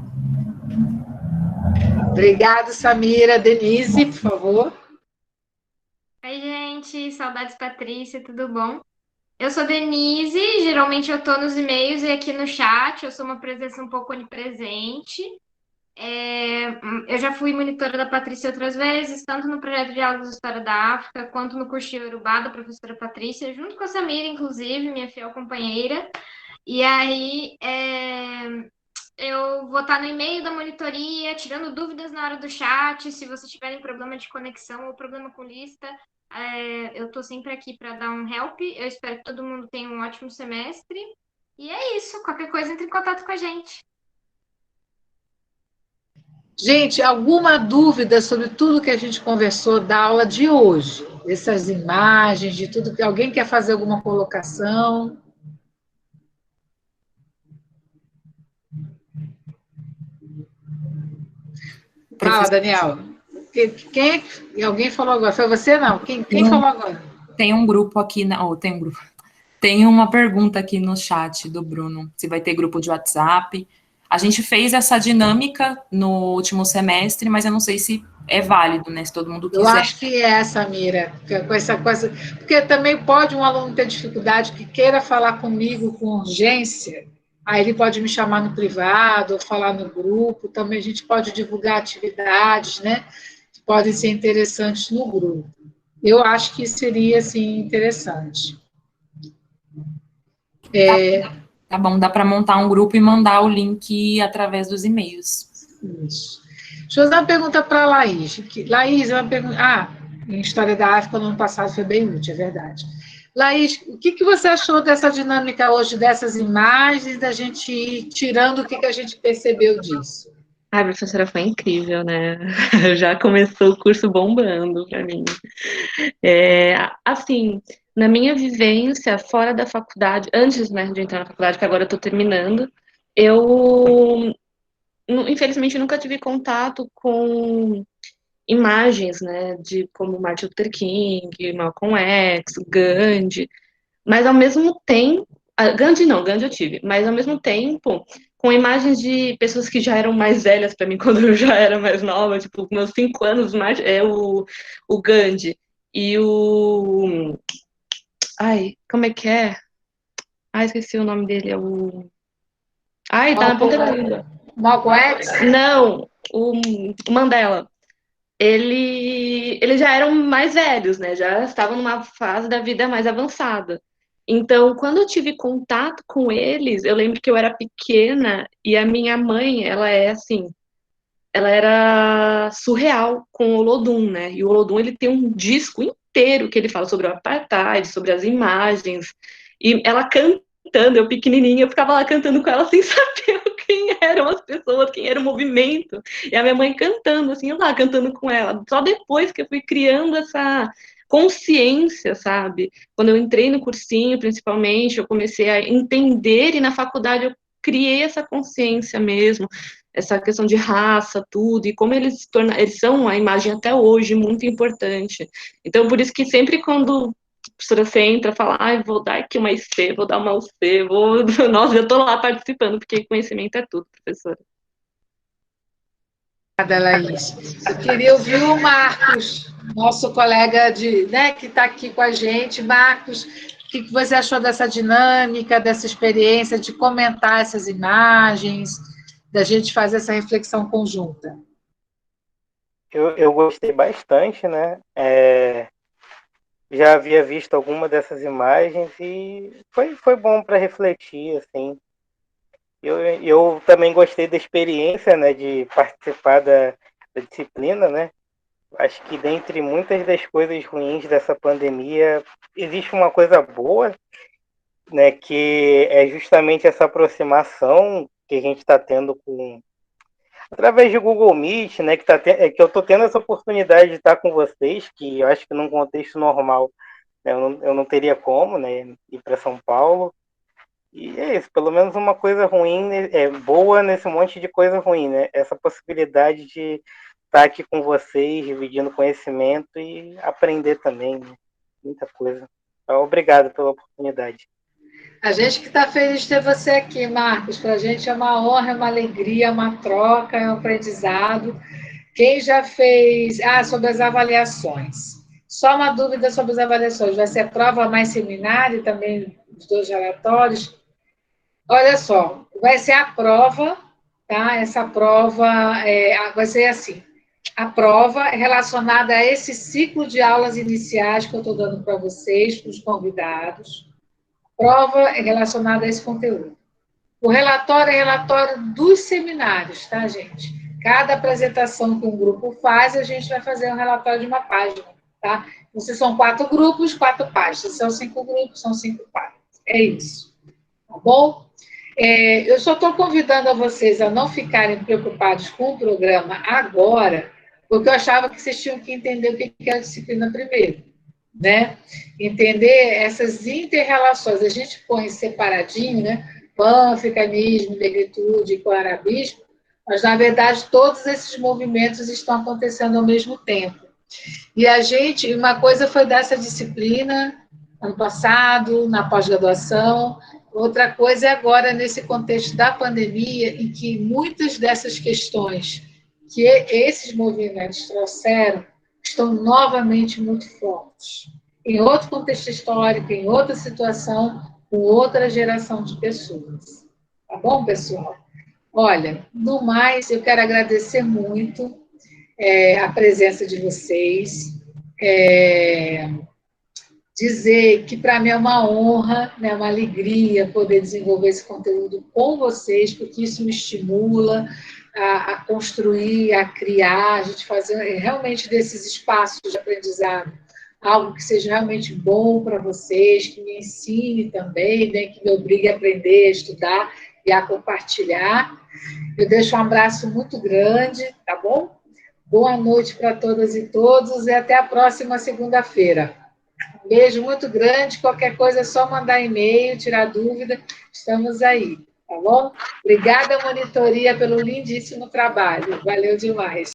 A: Obrigada, Samira. Denise, por favor.
O: Oi, gente. Saudades, Patrícia. Tudo bom? Eu sou Denise. Geralmente eu tô nos e-mails e aqui no chat. Eu sou uma presença um pouco onipresente. Eu já fui monitora da Patrícia outras vezes, tanto no projeto de Diálogos de História da África, quanto no curso de Yorubá da professora Patrícia, junto com a Samira, inclusive, minha fiel companheira. E aí, eu vou estar no e-mail da monitoria, tirando dúvidas na hora do chat. Se vocês tiverem problema de conexão ou problema com lista, Eu estou sempre aqui para dar um help. Eu espero que todo mundo tenha um ótimo semestre. E é isso. Qualquer coisa, entre em contato com a gente.
A: Gente, alguma dúvida sobre tudo que a gente conversou da aula de hoje? Dessas imagens, de tudo que alguém quer fazer alguma colocação? Fala, Daniel. Alguém falou agora? Foi você, não? Quem falou agora?
B: Tem um grupo aqui, tem um grupo. Tem uma pergunta aqui no chat do Bruno, se vai ter grupo de WhatsApp. A gente fez essa dinâmica no último semestre, mas eu não sei se é válido, né? Se todo mundo quiser.
A: Eu acho que é, Samira, com essa coisa. Porque também pode um aluno ter dificuldade que queira falar comigo com urgência, aí ele pode me chamar no privado ou falar no grupo. Também a gente pode divulgar atividades, né? Que podem ser interessantes no grupo. Eu acho que seria, assim, interessante.
B: Tá bom, dá para montar um grupo e mandar o link através dos e-mails.
A: Isso. Deixa eu fazer uma pergunta para a Laís. Laís, uma pergunta. Em História da África, no ano passado foi bem útil, é verdade. Laís, o que você achou dessa dinâmica hoje, dessas imagens, da gente ir tirando o que a gente percebeu disso?
H: A professora foi incrível, né? Já começou o curso bombando para mim. Assim, na minha vivência fora da faculdade, antes, né, de entrar na faculdade, que agora eu estou terminando, eu, infelizmente, nunca tive contato com imagens, né, de como Martin Luther King, Malcolm X, Gandhi, mas ao mesmo tempo, Gandhi eu tive, mas ao mesmo tempo, com imagens de pessoas que já eram mais velhas para mim, quando eu já era mais nova, tipo, meus 5 anos, o Gandhi, e o... como é que é? Esqueci o nome dele, tá na ponta da língua.
A: Malcolm X?
H: Não, o Mandela. Eles já eram mais velhos, né? Já estavam numa fase da vida mais avançada. Então, quando eu tive contato com eles, eu lembro que eu era pequena e a minha mãe, ela era surreal com o Olodum, né? E o Olodum, ele tem um disco inteiro que ele fala sobre o apartheid, sobre as imagens. E ela cantando, eu pequenininha, eu ficava lá cantando com ela sem saber quem eram as pessoas, quem era o movimento. E a minha mãe cantando, assim, eu lá cantando com ela. Só depois que eu fui criando essa consciência, sabe? Quando eu entrei no cursinho, principalmente, eu comecei a entender e na faculdade eu criei essa consciência mesmo, essa questão de raça, tudo, e como eles são a imagem até hoje muito importante. Então, por isso que sempre quando a professora entra e fala, vou dar aqui uma IC, vou dar uma UC, nossa, eu tô lá participando, porque conhecimento é tudo, professora.
A: Obrigada, Laís. Eu queria ouvir o Marcos, nosso colega que está aqui com a gente. Marcos, o que você achou dessa dinâmica, dessa experiência de comentar essas imagens, da gente fazer essa reflexão conjunta?
C: Eu gostei bastante, né? Já havia visto alguma dessas imagens e foi bom para refletir, assim. Eu também gostei da experiência, né, de participar da disciplina, né? Acho que dentre muitas das coisas ruins dessa pandemia, existe uma coisa boa, né, que é justamente essa aproximação que a gente está tendo através de Google Meet, né, que eu estou tendo essa oportunidade de estar com vocês, que eu acho que num contexto normal, né, eu não teria como, né, ir para São Paulo. E é isso, pelo menos uma coisa ruim, boa nesse monte de coisa ruim, né? Essa possibilidade de estar aqui com vocês, dividindo conhecimento e aprender também, né? Muita coisa. Então, obrigado pela oportunidade.
A: A gente que está feliz de ter você aqui, Marcos. Para a gente é uma honra, é uma alegria, é uma troca, é um aprendizado. Quem já fez... sobre as avaliações. Só uma dúvida sobre as avaliações. Vai ser prova mais seminário também, os 2 relatórios? Olha só, vai ser a prova, tá? Essa prova vai ser assim. A prova é relacionada a esse ciclo de aulas iniciais que eu estou dando para vocês, para os convidados. Prova é relacionada a esse conteúdo. O relatório é relatório dos seminários, tá, gente? Cada apresentação que um grupo faz, a gente vai fazer um relatório de uma página, tá? Então, se são 4 grupos, 4 páginas. Se são 5 grupos, são 5 páginas. É isso. Tá bom? Eu só estou convidando a vocês a não ficarem preocupados com o programa agora, porque eu achava que vocês tinham que entender o que é a disciplina primeiro, né? Entender essas inter-relações. A gente põe separadinho, né? Pan-africanismo, negritude, clarabismo, mas, na verdade, todos esses movimentos estão acontecendo ao mesmo tempo. E uma coisa foi dessa disciplina ano passado, na pós-graduação, outra coisa é agora, nesse contexto da pandemia, em que muitas dessas questões que esses movimentos trouxeram estão novamente muito fortes. Em outro contexto histórico, em outra situação, com outra geração de pessoas. Tá bom, pessoal? Olha, no mais, eu quero agradecer muito a presença de vocês, dizer que para mim é uma honra, né, uma alegria poder desenvolver esse conteúdo com vocês, porque isso me estimula a construir, a criar, a gente fazer realmente desses espaços de aprendizado algo que seja realmente bom para vocês, que me ensine também, né, que me obrigue a aprender, a estudar e a compartilhar. Eu deixo um abraço muito grande, tá bom? Boa noite para todas e todos e até a próxima segunda-feira. Um beijo muito grande, qualquer coisa é só mandar e-mail, tirar dúvida, estamos aí, tá bom? Obrigada, monitoria, pelo lindíssimo trabalho, valeu demais.